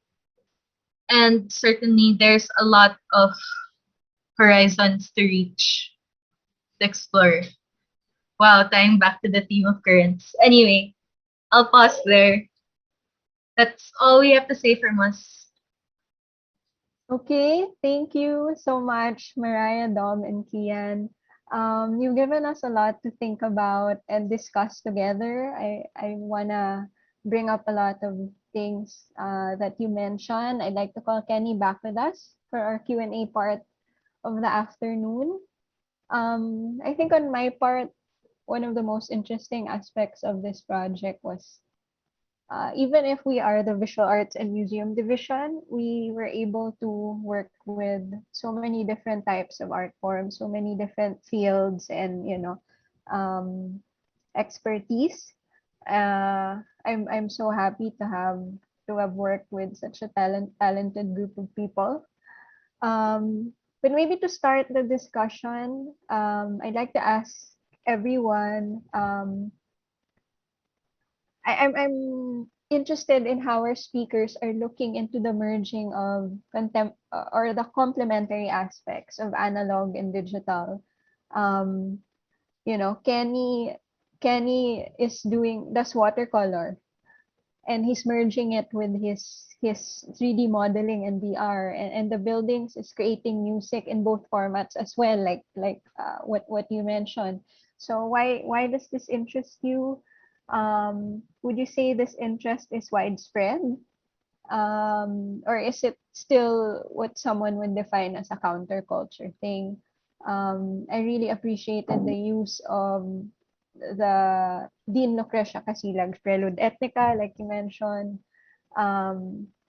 and certainly there's a lot of horizons to reach, to explore. Wow, tying back to the theme of currents. Anyway, I'll pause there. That's all we have to say from us. Okay, thank you so much, Mariah, Dom, and Kian. You've given us a lot to think about and discuss together. I wanna bring up a lot of things that you mentioned. I'd like to call Kenny back with us for our Q&A part of the afternoon. I think on my part, one of the most interesting aspects of this project was even if we are the visual arts and museum division, we were able to work with so many different types of art forms, so many different fields and, expertise. I'm so happy to have worked with such a talented group of people. But maybe to start the discussion, I'd like to ask everyone. I'm interested in how our speakers are looking into the merging of or the complementary aspects of analog and digital. Um, Kenny does watercolor, and he's merging it with his 3D modeling and VR, and the buildings is creating music in both formats as well, like what you mentioned. So why does this interest you? Would you say this interest is widespread, or is it still what someone would define as a counterculture thing? I really appreciated the use of the Dean Lucrecia Casilag's Prelude Ethnica, like you mentioned.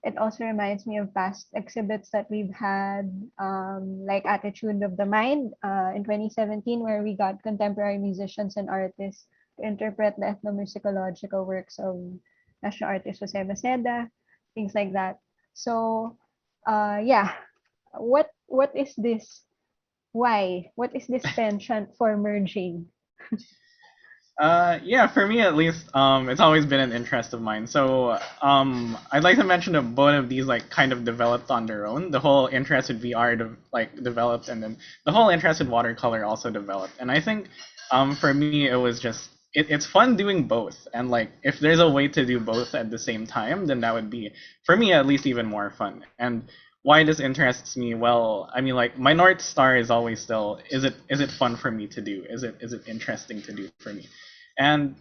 It also reminds me of past exhibits that we've had, like Attitude of the Mind in 2017, where we got contemporary musicians and artists to interpret the ethnomusicological works of national artist Jose Maceda, things like that. So, yeah, what is this? Why? What is this penchant for merging? Yeah, for me at least, it's always been an interest of mine. So, I'd like to mention that both of these like kind of developed on their own. The whole interest in VR developed, and then the whole interest in watercolor also developed. And I think, for me, it was just it's fun doing both. And like if there's a way to do both at the same time, then that would be, for me at least, even more fun. And why this interests me? Well, I mean, like my North Star is always still, is it fun for me to do? Is it interesting to do for me? And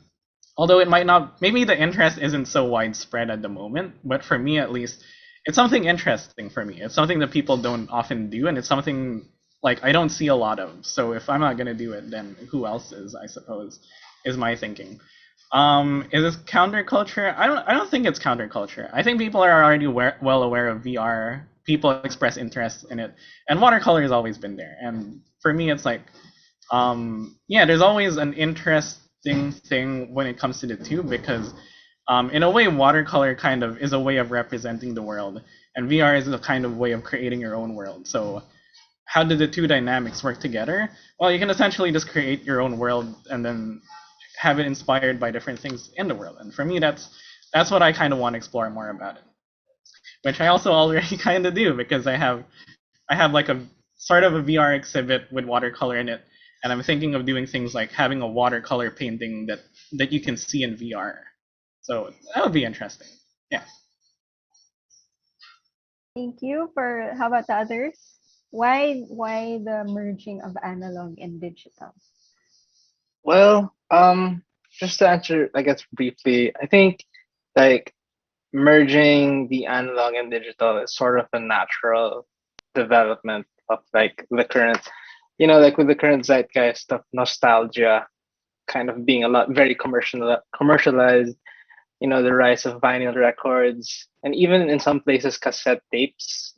although it might not, maybe the interest isn't so widespread at the moment, but for me at least, it's something interesting for me. It's something that people don't often do, and it's something like I don't see a lot of. So if I'm not gonna do it, then who else is? I suppose is my thinking. Is this counterculture? I don't think it's counterculture. I think people are already well aware of VR. People express interest in it, and watercolor has always been there. And for me, it's like, yeah, there's always an interesting thing when it comes to the two because, in a way, watercolor kind of is a way of representing the world, and VR is a kind of way of creating your own world. So how do the two dynamics work together? Well, you can essentially just create your own world and then have it inspired by different things in the world. And for me, that's what I kind of want to explore more about it, which I also already kind of do because I have like a sort of a VR exhibit with watercolor in it, and I'm thinking of doing things like having a watercolor painting that you can see in VR. So that would be interesting. Yeah. Thank you. How about the others? Why the merging of analog and digital? Well, just to answer, I guess briefly, I think like merging the analog and digital is sort of a natural development of like the current, like with the current zeitgeist of nostalgia kind of being a lot very commercialized, the rise of vinyl records and even in some places cassette tapes.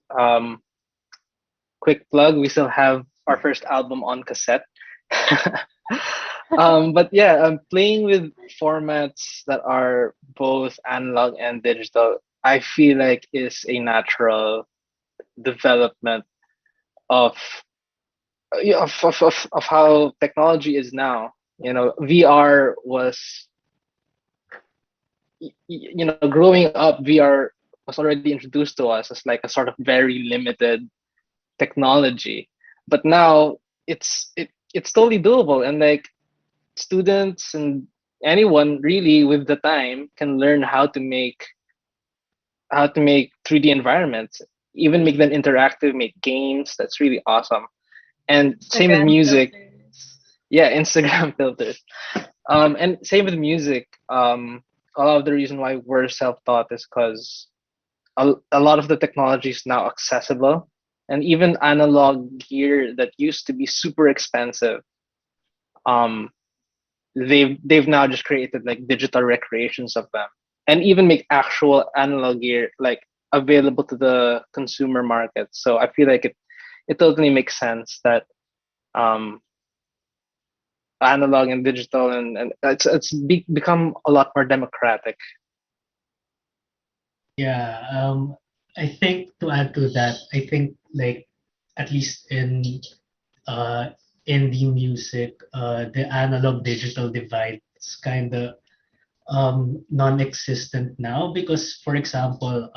Quick plug, we still have our first album on cassette. But yeah, playing with formats that are both analog and digital, I feel like is a natural development of of how technology is now. VR was, growing up, VR was already introduced to us as like a sort of very limited technology, but now it's totally doable, and like students and anyone really with the time can learn how to make 3D environments, even make them interactive, make games. That's really awesome. And same with Instagram music. filters. Yeah, Instagram filters. And same with music. a lot of the reason why we're self-taught is because a lot of the technology is now accessible, and even analog gear that used to be super expensive, um, they've now just created like digital recreations of them, and even make actual analog gear like available to the consumer market. So I feel like it totally makes sense that um, analog and digital and become a lot more democratic. Yeah, I think to add to that, I think like at least uh indie music, the analog digital divide is kind of non-existent now because, for example,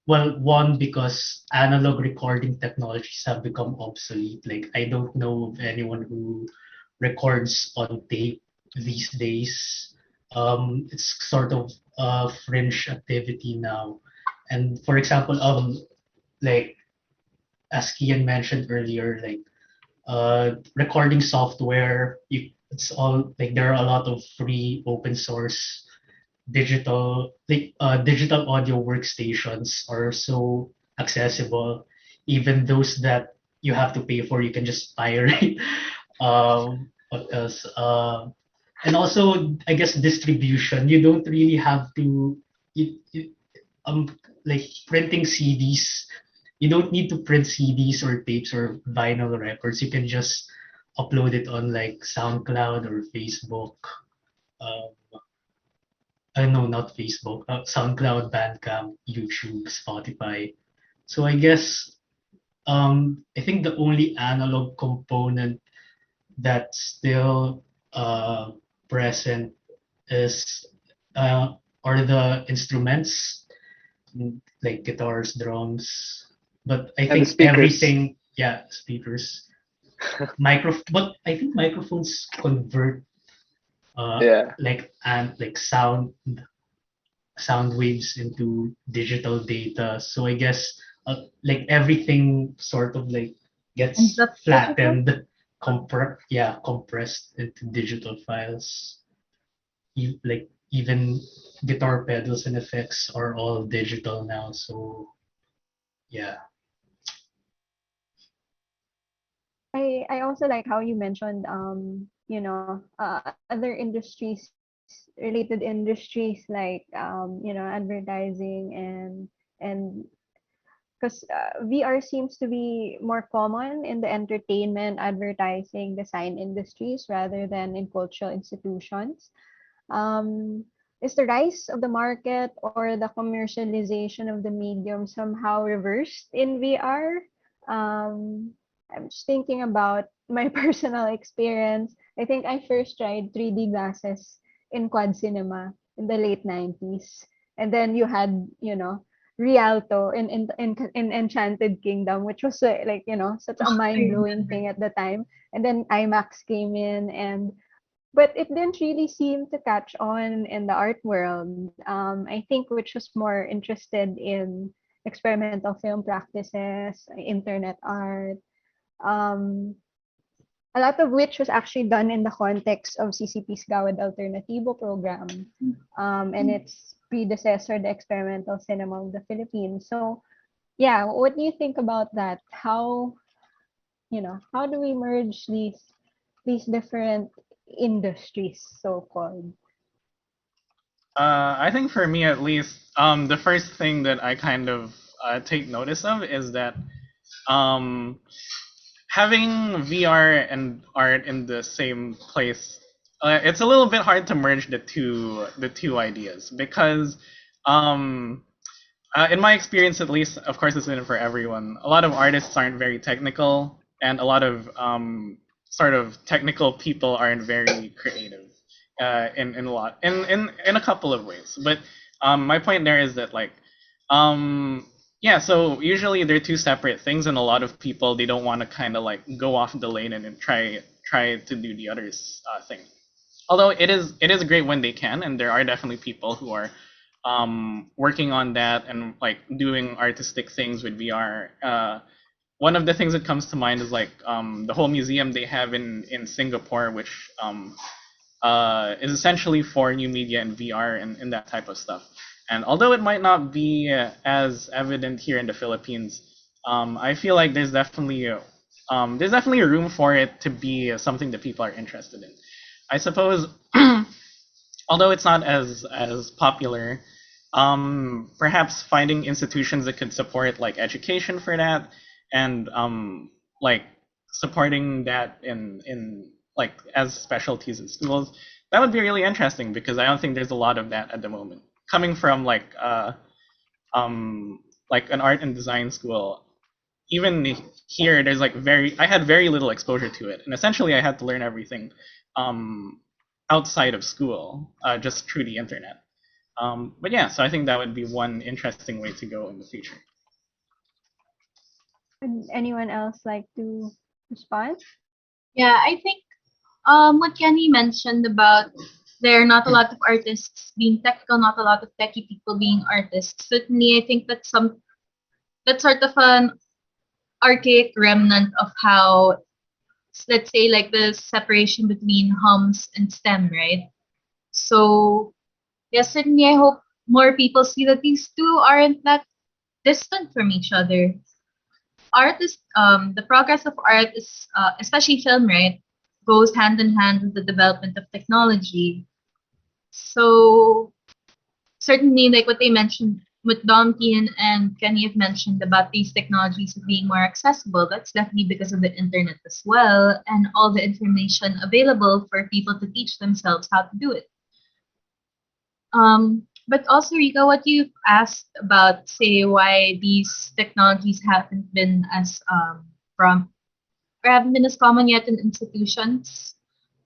well, one, because analog recording technologies have become obsolete. Like, I don't know of anyone who records on tape these days. It's sort of a fringe activity now. And for example, like as Kian mentioned earlier, like recording software, it's all like there are a lot of free open source digital audio workstations are so accessible. Even those that you have to pay for, you can just pirate. What else? And also, I guess distribution. You don't really have to. You, like printing CDs. You don't need to print CDs or tapes or vinyl records. You can just upload it on like SoundCloud or Facebook. Um, no, not Facebook. SoundCloud, Bandcamp, YouTube, Spotify. So I guess I think the only analog component that's still present is are the instruments like guitars, drums. But I And the think speakers. everything, yeah, speakers, but I think microphones convert Yeah. like sound waves into digital data. So I guess like everything sort of like Ends gets up digital. flattened, compressed into digital files. Like even guitar pedals and effects are all digital now. So yeah, I also like how you mentioned other industries, related industries like advertising and because VR seems to be more common in the entertainment, advertising, design industries rather than in cultural institutions. Um, is the rise of the market or the commercialization of the medium somehow reversed in VR? Um, I'm just thinking about my personal experience. I think I first tried 3D glasses in quad cinema in the late 90s. And then you had, Rialto in Enchanted Kingdom, which was such a I mind-blowing remember. thing at the time. And then IMAX came in, and but it didn't really seem to catch on in the art world. I think which was more interested in experimental film practices, internet art, um, a lot of which was actually done in the context of CCP's Gawad Alternativo program and its predecessor, the Experimental Cinema of the Philippines. So, yeah, what do you think about that? How do we merge these different industries, so called? I think for me at least, the first thing that I kind of take notice of is that um, having VR and art in the same place, it's a little bit hard to merge the two ideas because um, in my experience, at least, of course, this isn't for everyone. A lot of artists aren't very technical, and a lot of sort of technical people aren't very creative. In a couple of ways, but my point there is that yeah. So usually they're two separate things, and a lot of people they don't want to kind of like go off the lane and try to do the other's thing. Although it is great when they can, and there are definitely people who are working on that and like doing artistic things with VR. One of the things that comes to mind is like the whole museum they have in Singapore, which is essentially for new media and VR and that type of stuff. And although it might not be as evident here in the Philippines, I feel like there's definitely a room for it to be something that people are interested in. I suppose, although it's not as popular, perhaps finding institutions that could support like education for that, and like supporting that in like as specialties in schools, that would be really interesting, because I don't think there's a lot of that at the moment. Coming from like an art and design school, even here there's like I had very little exposure to it, and essentially I had to learn everything outside of school, just through the internet. But yeah, so I think that would be one interesting way to go in the future. Would anyone else like to respond? Yeah, I think what Kenny mentioned about there are not a lot of artists being technical, not a lot of techie people being artists. Certainly, I think that's sort of an archaic remnant of how, let's say, like the separation between hums and STEM, right? So yes, certainly I hope more people see that these two aren't that distant from each other. Art is the progress of art is especially film, right, goes hand in hand with the development of technology. So certainly, like what they mentioned, what Dom, Kean, and Kenny have mentioned about these technologies being more accessible, that's definitely because of the internet as well, and all the information available for people to teach themselves how to do it. But also, Rica, what you asked about, say, why these technologies haven't been as from or haven't been as common yet in institutions.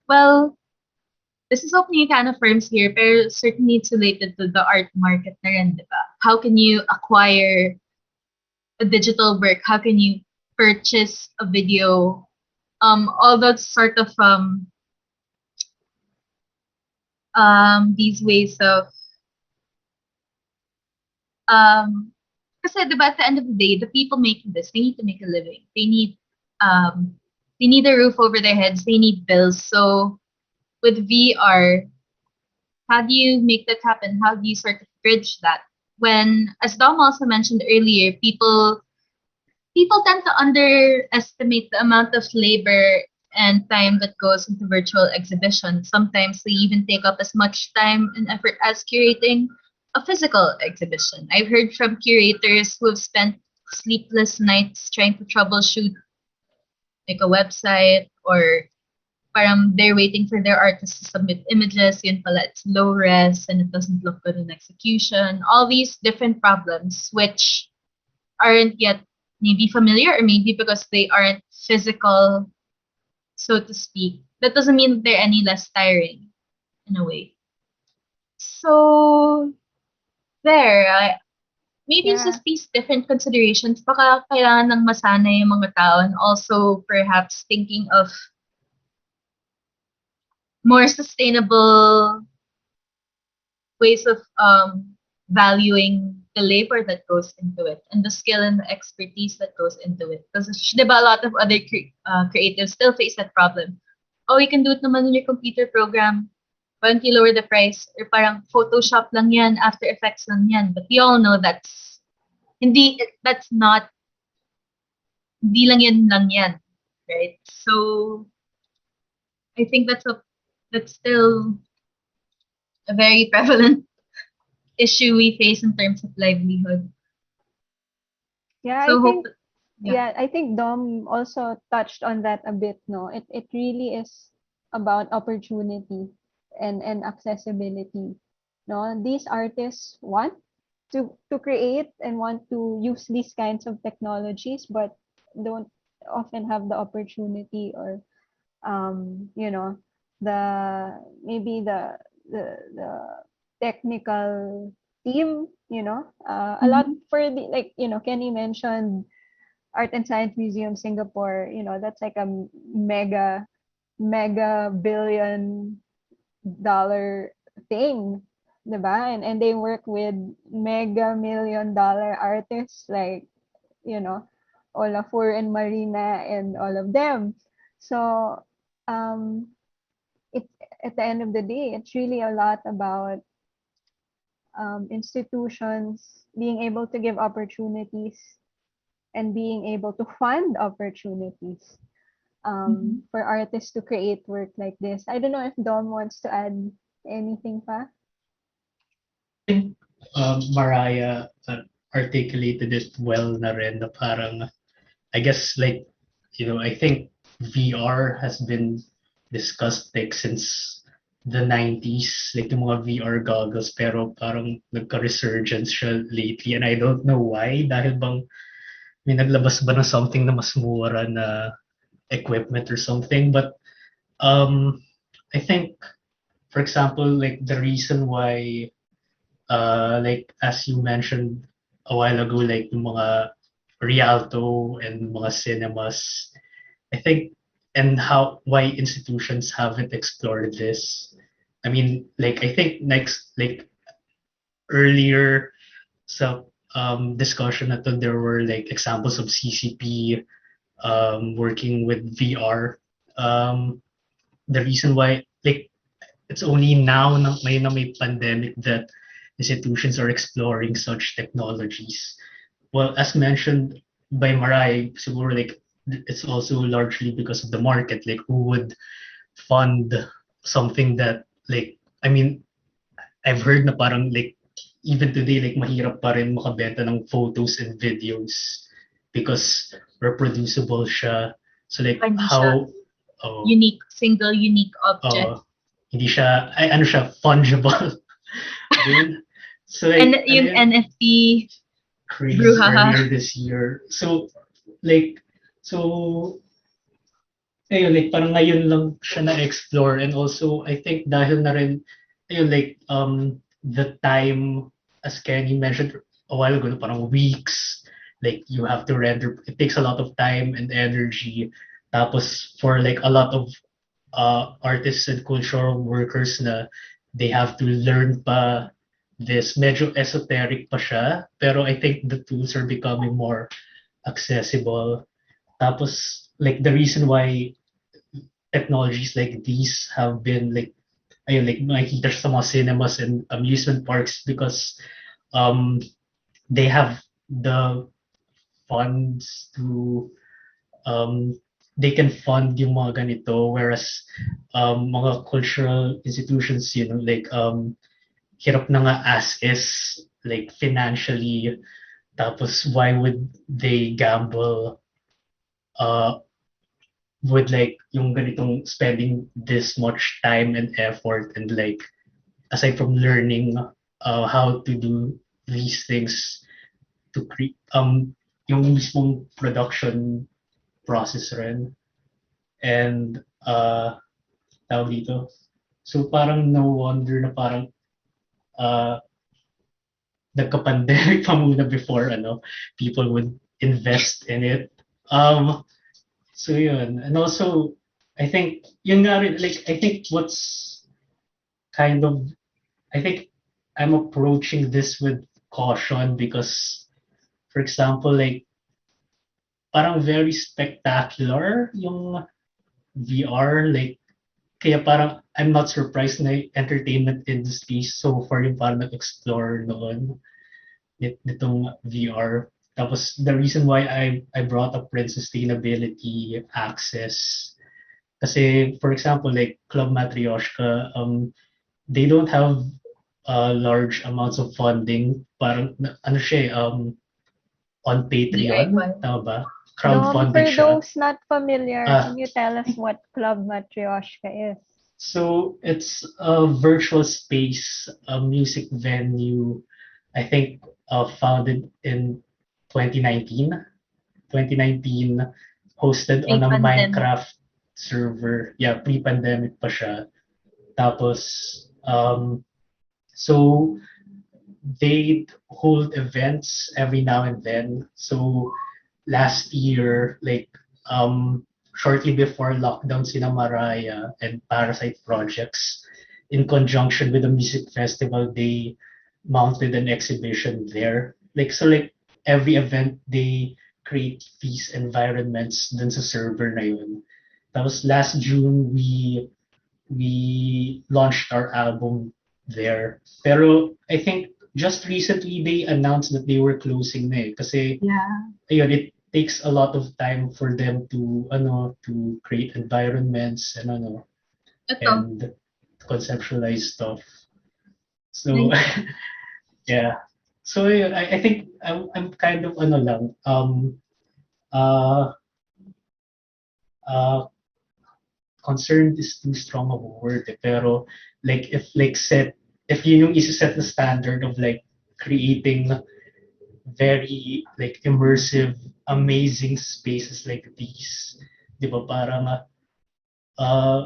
Well, this is opening a can of worms here, but certainly it's related to the art market na rin, di ba? How can you acquire a digital work? How can you purchase a video? All those sort of these ways of kasi diba, at the end of the day, the people making this, they need to make a living. Um they need a roof over their heads, they need bills. So with VR, how do you make that happen? How do you sort of bridge that? When, as Dom also mentioned earlier, people tend to underestimate the amount of labor and time that goes into virtual exhibition. Sometimes they even take up as much time and effort as curating a physical exhibition. I've heard from curators who have spent sleepless nights trying to troubleshoot like a website, or parang they're waiting for their artists to submit images, yun pala it's low res and it doesn't look good in execution. All these different problems which aren't yet maybe familiar, or maybe because they aren't physical, so to speak. That doesn't mean that they're any less tiring in a way. So there, maybe it's Yeah. just these different considerations. Baka kailangan ng masanay yung mga tao, and also perhaps thinking of more sustainable ways of valuing the labor that goes into it and the skill and the expertise that goes into it. Because diba, a lot of other creatives still face that problem. Oh, you can do it naman in your computer program. Why don't you lower the price? Or parang Photoshop lang yan, After Effects lang yan. But we all know that's not, hindi lang yan, right? So I think that's still a very prevalent issue we face in terms of livelihood. Yeah, So I think hope, yeah. I think Dom also touched on that a bit, no. It really is about opportunity and accessibility. No, these artists want to create and want to use these kinds of technologies, but don't often have the opportunity, or you know, the maybe the technical team, a lot Mhm. for the, like, Kenny mentioned Art and Science Museum Singapore, that's like a mega billion-dollar thing, diba? And they work with mega million-dollar artists like, Olafur and Marina and all of them. So um it at the end of the day, it's really a lot about institutions being able to give opportunities and being able to fund opportunities for artists to create work like this. I don't know if Dom wants to add anything pa. I think Mariah articulated it well na rin na parang, I guess like, I think VR has been discussed like since the 90s, like yung mga VR goggles, pero parang nagka-resurgence siya lately and I don't know why, dahil bang may naglabas ba ng something na mas mura na equipment or something, but I think, for example, like the reason why like as you mentioned a while ago, like yung mga Rialto and mga cinemas, I think, and how why institutions haven't explored this. I mean, like I think next, like earlier, so discussion na to, there were like examples of CCP working with VR. The reason why, like, it's only now na may pandemic that institutions are exploring such technologies. Well, as mentioned by Mariah, siguro like it's also largely because of the market. Like, who would fund something that, like, I mean, I've heard na parang like even today, like mahirap pa rin makabenta ng photos and videos because reproducible siya. So like Hindi how unique object. hindi siya, ay ano siya, fungible. Din. So like, And yung NFT craze Bruhaha. earlier this year. So like, so ayun, like parang ngayon lang siya na-explore, and also I think dahil na rin ayun, like the time, as Kenny mentioned a while ago, parang weeks, like you have to render, it takes a lot of time and energy, tapos for like a lot of artists and cultural workers na they have to learn pa this, medyo esoteric pa siya, pero I think the tools are becoming more accessible. Tapos like the reason why technologies like these have been like, ayun, like makikita siya sa mga cinemas and amusement parks because they have the funds to they can fund yung mga ganito, whereas mga cultural institutions, like hirap na nga as is, like financially, tapos why would they gamble with like yung ganitong spending this much time and effort, and like aside from learning how to do these things to create yung mismong production process rin, and tawag dito, so parang no wonder na parang nagka-pandemic pa muna before people would invest in it. So yun, and also I think yun nga rin, like I think what's kind of, I think I'm approaching this with caution because, for example, like parang very spectacular yung VR, like kaya parang I'm not surprised na entertainment industry so far yung parang nag-explore noon nitong VR. Tapos the reason why I brought up rin sustainability access, kasi for example like Club Matryoshka, they don't have large amounts of funding, parang ano siya on Patreon, tama ba? Crowdfunded for siya. those not familiar, can you tell us what Club Matryoshka is? So it's a virtual space, a music venue, I think founded in 2019. 2019, hosted on a Minecraft server. Yeah, pre-pandemic pa siya. Tapos, so they hold events every now and then. So last year, like shortly before lockdown, Cinemalaya and Parasite projects, in conjunction with the music festival, they mounted an exhibition there. Like so, like every event they create these environments dun sa server na yun. That was last June, we we launched our album there. Pero I think just recently they announced that they were closing na eh. Kasi Yeah. ayun, it takes a lot of time for them to to create environments and Ito. and conceptualize stuff. So Nice. yeah. So yun, I think I'm kind of lang uh uh concerned is too strong of a word eh, pero like if yun yung isa-set the standard of like creating very like immersive amazing spaces like these, 'di ba, parang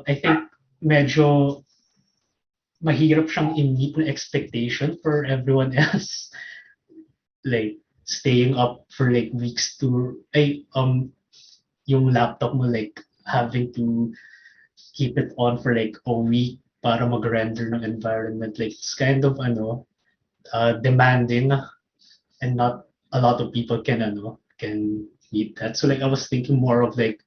I think medyo mahirap siyang i-meet na expectation for everyone else. Like staying up for like weeks to yung laptop mo like having to keep it on for like a week para mag-render ng environment. Like it's kind of demanding and not a lot of people can meet that. So like I was thinking more of like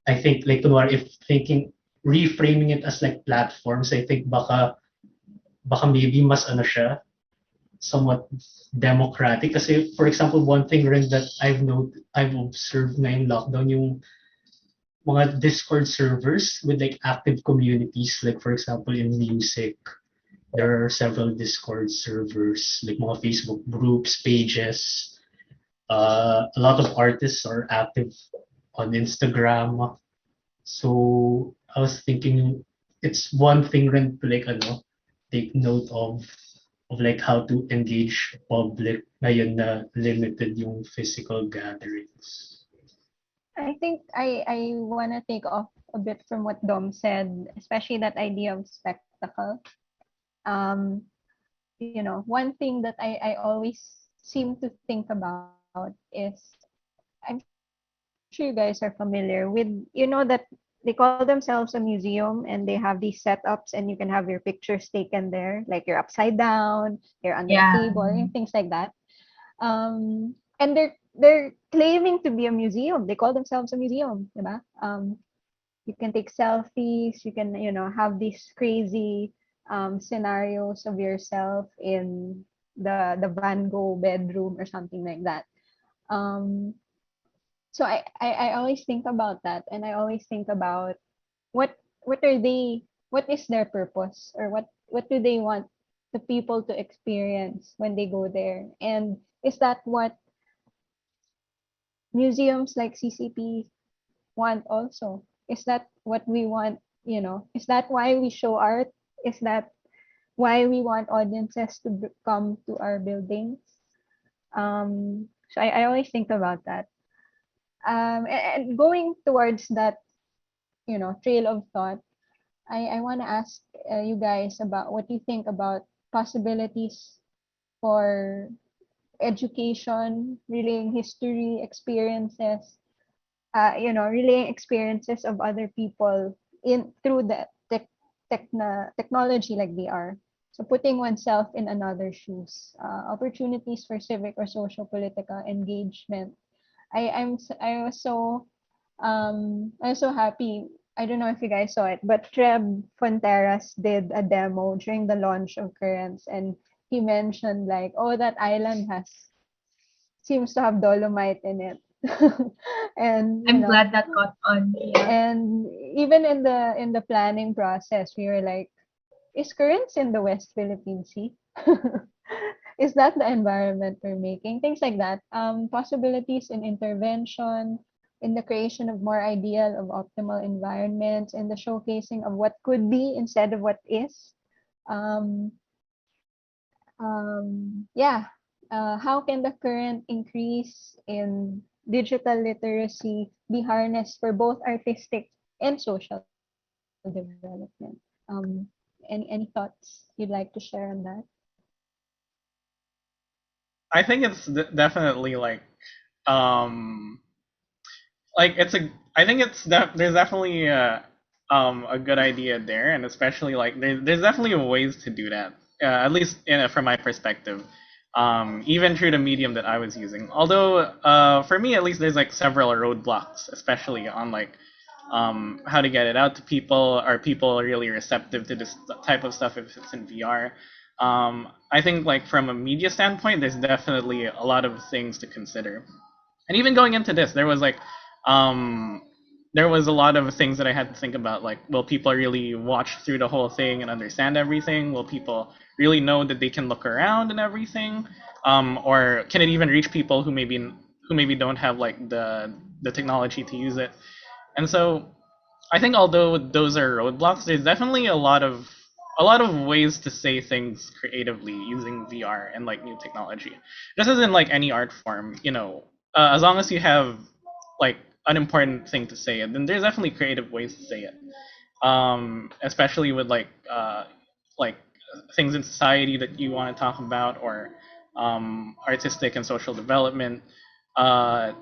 I think like kunwari if thinking reframing it as like platforms, I think baka maybe mas siya somewhat democratic kasi for example one thing rin that I've observed na in lockdown yung mga Discord servers with like active communities, like for example in music there are several Discord servers like mga Facebook groups pages. A lot of artists are active on Instagram. So I was thinking it's one thing rin to like take note of like how to engage public ngayon na limited yung physical gatherings. I think I want to take off a bit from what Dom said, especially that idea of spectacle. Um, one thing that I always seem to think about is I'm sure you guys are familiar with, that they call themselves a museum and they have these setups and you can have your pictures taken there, like you're upside down, you're under a Yeah. table, and things like that. And they're claiming to be a museum. They call themselves a museum, diba? You can take selfies, you can, have these crazy scenarios of yourself in the Van Gogh bedroom or something like that. Um, so I always think about that, and I always think about what what is their purpose, or what do they want the people to experience when they go there, and is that what museums like CCP want also? Is that what we want? Is that why we show art? Is that why we want audiences to come to our buildings? So I always think about that. And going towards that, trail of thought, I want to ask you guys about what you think about possibilities for education, relaying history, experiences, relaying experiences of other people in through the technology like VR. So putting oneself in another's shoes, opportunities for civic or social political engagement. I was so happy. I don't know if you guys saw it, but Treb Fonteras did a demo during the launch of Currents, and he mentioned like, oh, that island has seems to have dolomite in it. And I'm glad that caught on. Yeah. and even in the planning process, we were like, is Currents in the West Philippine Sea? Is that the environment we're making? Things like that. Possibilities in intervention, in the creation of more ideal of optimal environments, in the showcasing of what could be instead of what is. Um, yeah. How can the current increase in digital literacy be harnessed for both artistic and social development? Any thoughts you'd like to share on that? I think it's definitely like it's a I think there's definitely a good idea there, and especially like there's definitely ways to do that, at least from my perspective, even through the medium that I was using. Although for me at least there's like several roadblocks, especially on like how to get it out to people. Are people really receptive to this type of stuff if it's in VR? I think like from a media standpoint, there's definitely a lot of things to consider. And even going into this, um, there was a lot of things that I had to think about. Like, will people really watch through the whole thing and understand everything? Will people really know that they can look around and everything? Or can it even reach people who maybe don't have like the technology to use it? And so I think although those are roadblocks, there's definitely a lot of ways to say things creatively using VR and like new technology. Just as in like any art form, you know, as long as you have like an important thing to say it, then there's definitely creative ways to say it. Especially with like things in society that you want to talk about, or artistic and social development. Uh,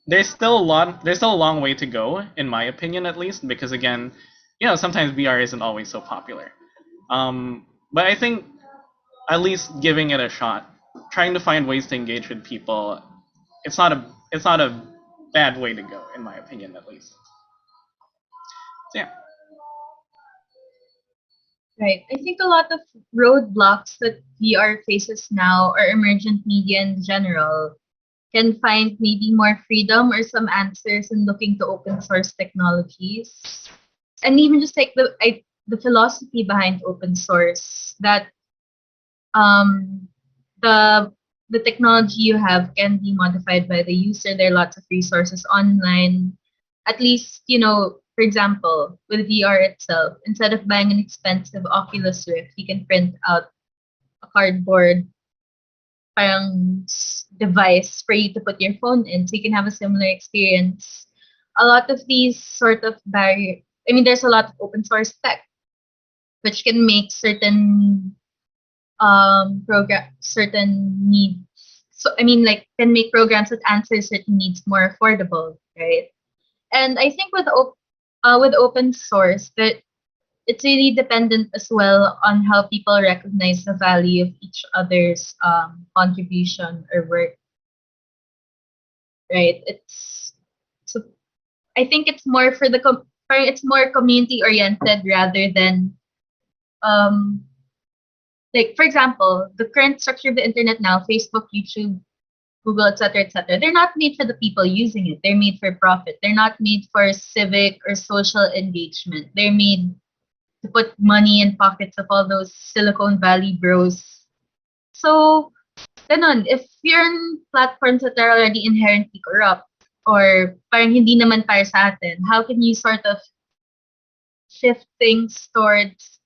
there's still a long way to go, in my opinion at least, because again, you know, sometimes VR isn't always so popular. But I think at least giving it a shot, trying to find ways to engage with people, it's not a bad way to go, in my opinion at least. So yeah. Right. I think a lot of roadblocks that VR faces now, or emergent media in general, can find maybe more freedom or some answers in looking to open source technologies. And even just like the philosophy behind open source, that um, the the technology you have can be modified by the user. There are lots of resources online. At least, you know, for example, with VR itself, instead of buying an expensive Oculus Rift, you can print out a cardboard parang device for you to put your phone in, so you can have a similar experience. A lot of these sort of barrier, I mean, there's a lot of open source tech which can make certain certain needs. So I mean, like, can make programs that answer certain needs more affordable, right? And I think with open source, that it's really dependent as well on how people recognize the value of each other's contribution or work, right? It's so I think it's more for it's more community oriented rather than um like, for example, the current structure of the internet now, Facebook, YouTube, Google, etc., they're not made for the people using it. They're made for profit. They're not made for civic or social engagement. They're made to put money in pockets of all those Silicon Valley bros. So, ganun, if you're in platforms that are already inherently corrupt, or parang hindi naman para sa atin, how can you sort of shift things towards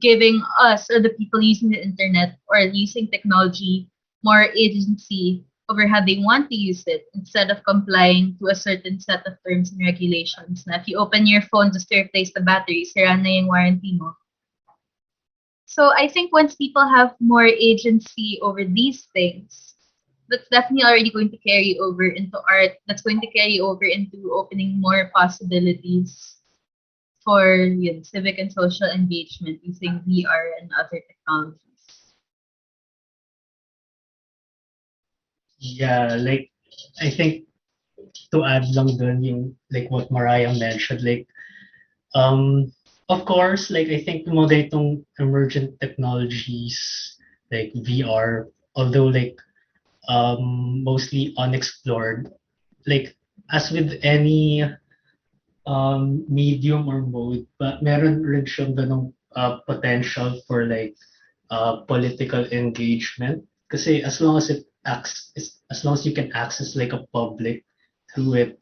giving us, or the people using the internet or using technology, more agency over how they want to use it, instead of complying to a certain set of terms and regulations? Now, if you open your phone just to replace the battery, sira na yung warranty mo. So I think once people have more agency over these things, that's definitely already going to carry over into art. That's going to carry over into opening more possibilities for civic and social engagement using VR and other technologies. Yeah, like I think to add lang dun yung like what Mariah mentioned, like of course, like I think mga ganitong emergent technologies like VR, although like mostly unexplored, like as with any medium or mode, but meron rin siyang ganong potential for like political engagement. Kasi as long as as long as you can access like a public through it,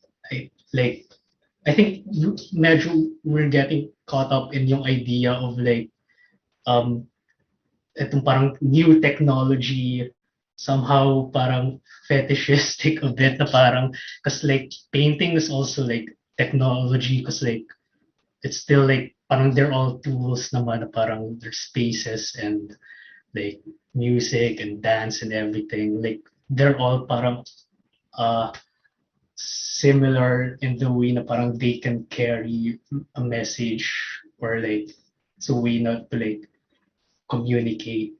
like I think medyo we're getting caught up in yung idea of like um itong parang new technology somehow parang fetishistic a bit na parang because like painting is also like technology because like it's still like parang they're all tools naman na parang there's spaces and like music and dance and everything like they're all parang uh similar in the way na parang they can carry a message or like it's a way not to like communicate.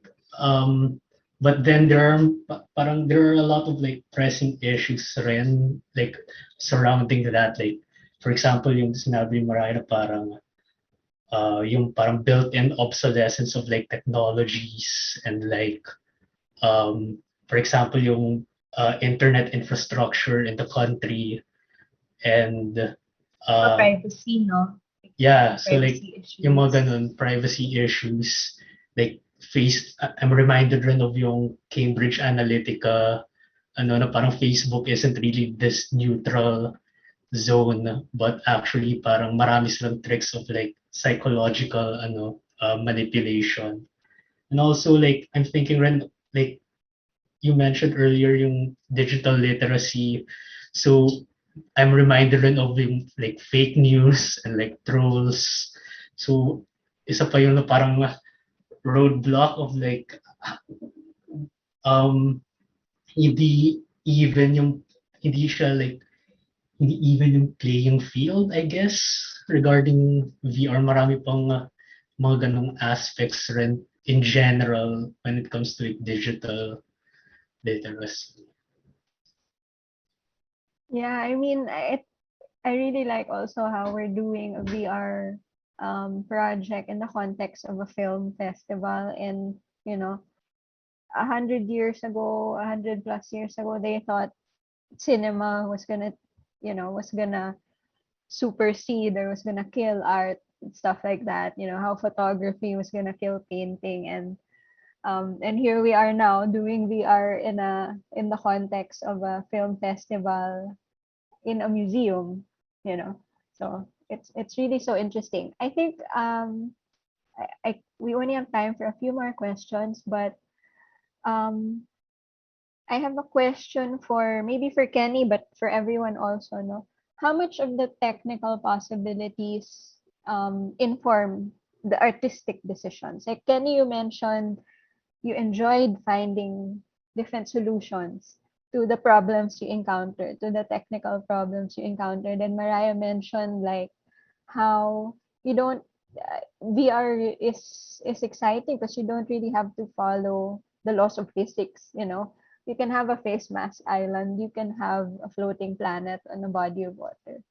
But then there are a lot of like pressing issues rin, like surrounding that, like for example, yung sinabi ni Mariah na parang yung parang built-in obsolescence of like technologies and like for example yung internet infrastructure in the country and Privacy, no? yeah, so like Privacy issues. yung mga ganun, privacy issues, like I'm reminded rin of yung Cambridge Analytica, ano na parang Facebook isn't really this neutral zone, but actually parang marami silang tricks of like psychological manipulation. And also like I'm thinking rin like you mentioned earlier yung digital literacy. So I'm reminded rin of yung like fake news and like trolls. So isa pa yung parang roadblock of like um hindi even yung hindi siya like hindi even yung playing field, I guess, regarding VR. Marami pang mga ganong aspects rin in general when it comes to like, digital literacy. Yeah, I mean, I really like also how we're doing a VR project in the context of a film festival. And, you know, 100 years ago, 100+ years ago, they thought cinema was gonna, was gonna supersede or was gonna kill art and stuff like that. You know, how photography was gonna kill painting. And here we are now doing VR in the context of a film festival in a museum, you know. So it's really so interesting. I think we only have time for a few more questions, but um I have a question for maybe for Kenny, but for everyone also, no. How much of the technical possibilities inform the artistic decisions? Like Kenny, you mentioned you enjoyed finding different solutions to the problems you encountered, to the technical problems you encountered. And Mariah mentioned like how you don't VR is exciting because you don't really have to follow the laws of physics, you know. You can have a face mask island, you can have a floating planet on a body of water.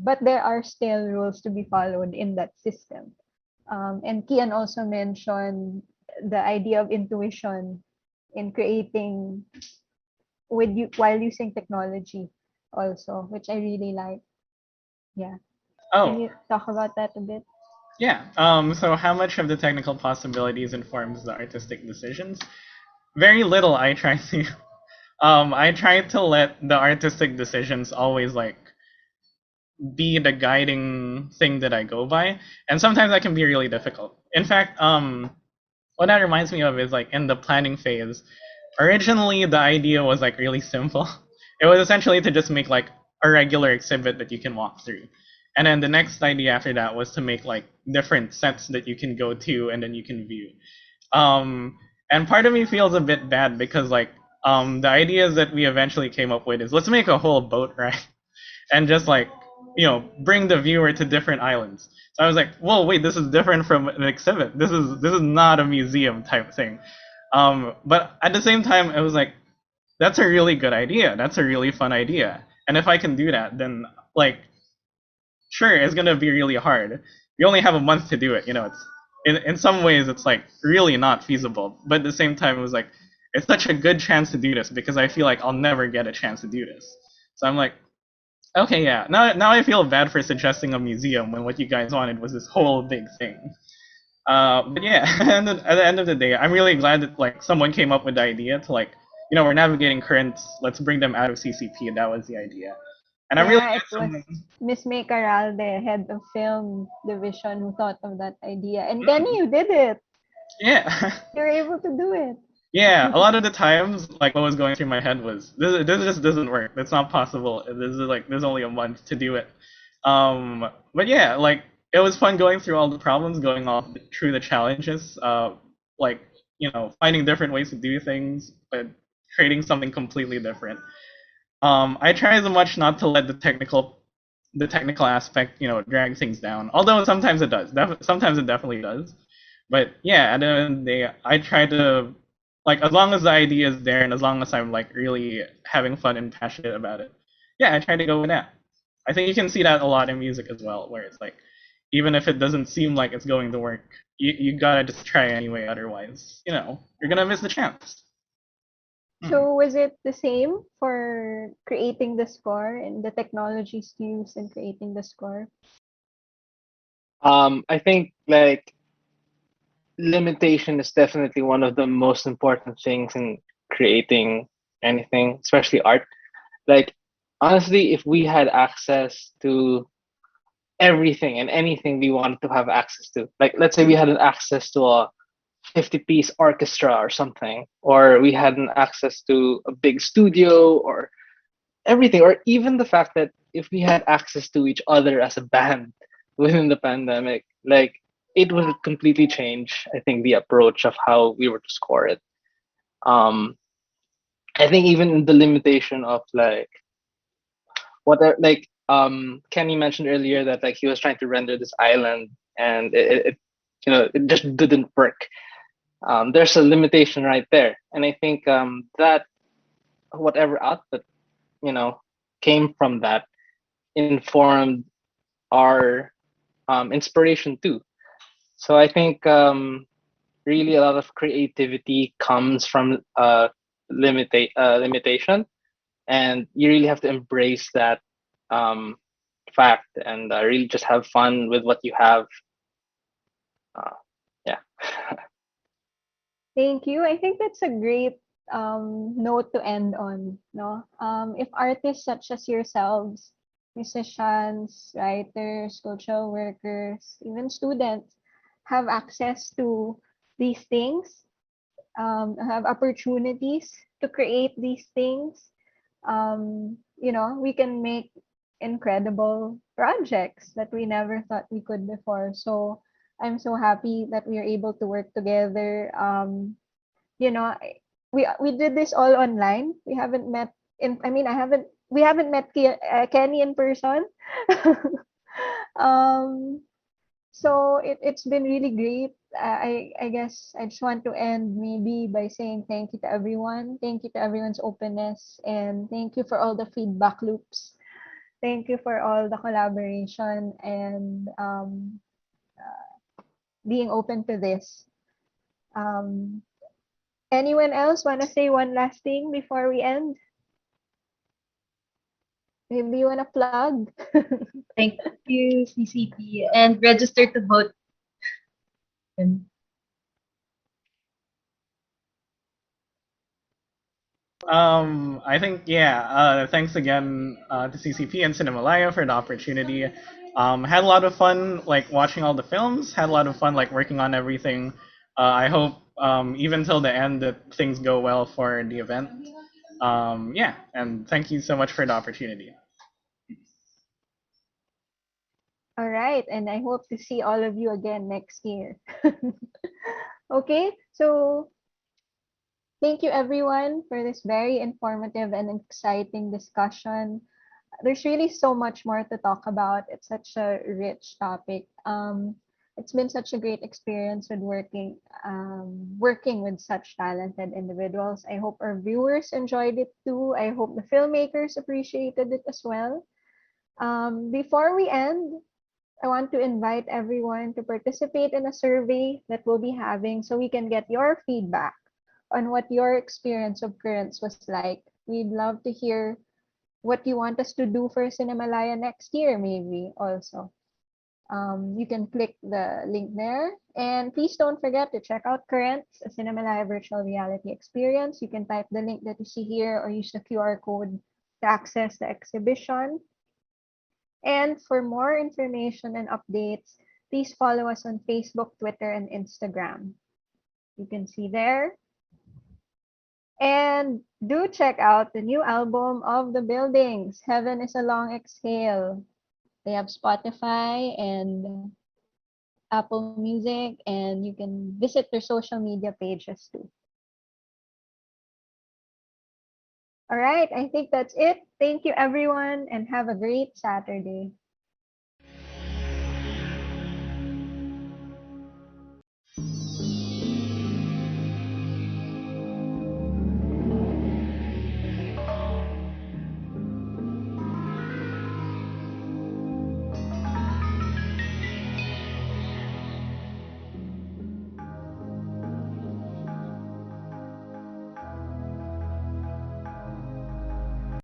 But there are still rules to be followed in that system. And Kean also mentioned the idea of intuition in creating with you while using technology also, which I really like. Yeah. Can Oh, you talk about that a bit? yeah. So how much of the technical possibilities informs the artistic decisions? Very little. I try to let the artistic decisions always like be the guiding thing that I go by, and sometimes that can be really difficult. In fact, what that reminds me of is like in the planning phase. Originally, the idea was like really simple. It was essentially to just make like a regular exhibit that you can walk through, and then the next idea after that was to make like different sets that you can go to and then you can view. And part of me feels a bit bad because like the ideas that we eventually came up with is let's make a whole boat ride and just like bring the viewer to different islands. So I was like, whoa, wait, this is different from an exhibit. This is not a museum type thing. But at the same time, it was like that's a really good idea. That's a really fun idea. And if I can do that, then like sure, it's gonna be really hard. You only have a month to do it. It's in some ways it's like really not feasible. But at the same time, it was like it's such a good chance to do this because I feel like I'll never get a chance to do this. So I'm like, okay, yeah. Now I feel bad for suggesting a museum when what you guys wanted was this whole big thing. But yeah, and at the end of the day, I'm really glad that like someone came up with the idea to like, we're navigating currents. Let's bring them out of CCP, and that was the idea. And I'm really Yeah, glad it was someone. Miss May Caral, the head of film division, who thought of that idea. And Kenny, you did it. Yeah. You were able to do it. Yeah, a lot of the times, like what was going through my head was this just doesn't work. That's not possible. This is like there's only a month to do it. But yeah, like it was fun going through all the problems, going all through the challenges. Like finding different ways to do things, but creating something completely different. I try as much not to let the technical aspect, drag things down. Although sometimes it does. Sometimes it definitely does. But yeah, at the end of the day, I try to like as long as the idea is there and as long as I'm like really having fun and passionate about it. Yeah, I try to go with that. I think you can see that a lot in music as well, where it's like, even if it doesn't seem like it's going to work, you gotta just try anyway. Otherwise, you're gonna miss the chance. So was it the same for creating the score and the technologies used in creating the score? I think like limitation is definitely one of the most important things in creating anything, especially art. Like honestly, if we had access to everything and anything we wanted to have access to, like let's say we had an access to a 50-piece orchestra or something, or we had an access to a big studio or everything, or even the fact that if we had access to each other as a band within the pandemic, like it would completely change, I think, the approach of how we were to score it. Um, I think even the limitation of like what are, like Kenny mentioned earlier that like he was trying to render this island and it just didn't work. There's a limitation right there, and I think that whatever output you know came from that informed our inspiration too. So I think really a lot of creativity comes from limitation, and you really have to embrace that um, fact and really just have fun with what you have. Uh, yeah. Thank you. I think that's a great note to end on. No, if artists such as yourselves, musicians, writers, cultural workers, even students, have access to these things, have opportunities to create these things, we can make incredible projects that we never thought we could before. So I'm so happy that we are able to work together. You know, we did this all online. We haven't met in. I mean, I haven't. We haven't met Kenny in person. um, so it's been really great. I guess I just want to end maybe by saying thank you to everyone. Thank you to everyone's openness, and thank you for all the feedback loops. Thank you for all the collaboration and being open to this. Um, Anyone else want to say one last thing before we end? Maybe you want to plug? Thank you, CCP, and register to vote. And I think yeah. Thanks again to CCP and Cinemalaya for the opportunity. Had a lot of fun like watching all the films. Had a lot of fun like working on everything. I hope even till the end that things go well for the event. Yeah, and thank you so much for the opportunity. All right, and I hope to see all of you again next year. Okay, so thank you everyone for this very informative and exciting discussion. There's really so much more to talk about. It's such a rich topic. It's been such a great experience with working with such talented individuals. I hope our viewers enjoyed it too. I hope the filmmakers appreciated it as well. Before we end, I want to invite everyone to participate in a survey that we'll be having so we can get your feedback on what your experience of Currents was like. We'd love to hear what you want us to do for Cinemalaya next year, maybe also. You can click the link there. And please don't forget to check out Currents, a Cinemalaya Virtual Reality Experience. You can type the link that you see here or use the QR code to access the exhibition. And for more information and updates, please follow us on Facebook, Twitter, and Instagram. You can see there. And do check out the new album of The Buildings, Heaven is a Long Exhale. They have Spotify and Apple Music, and you can visit their social media pages too. All right, I think that's it. Thank you, everyone, and have a great Saturday.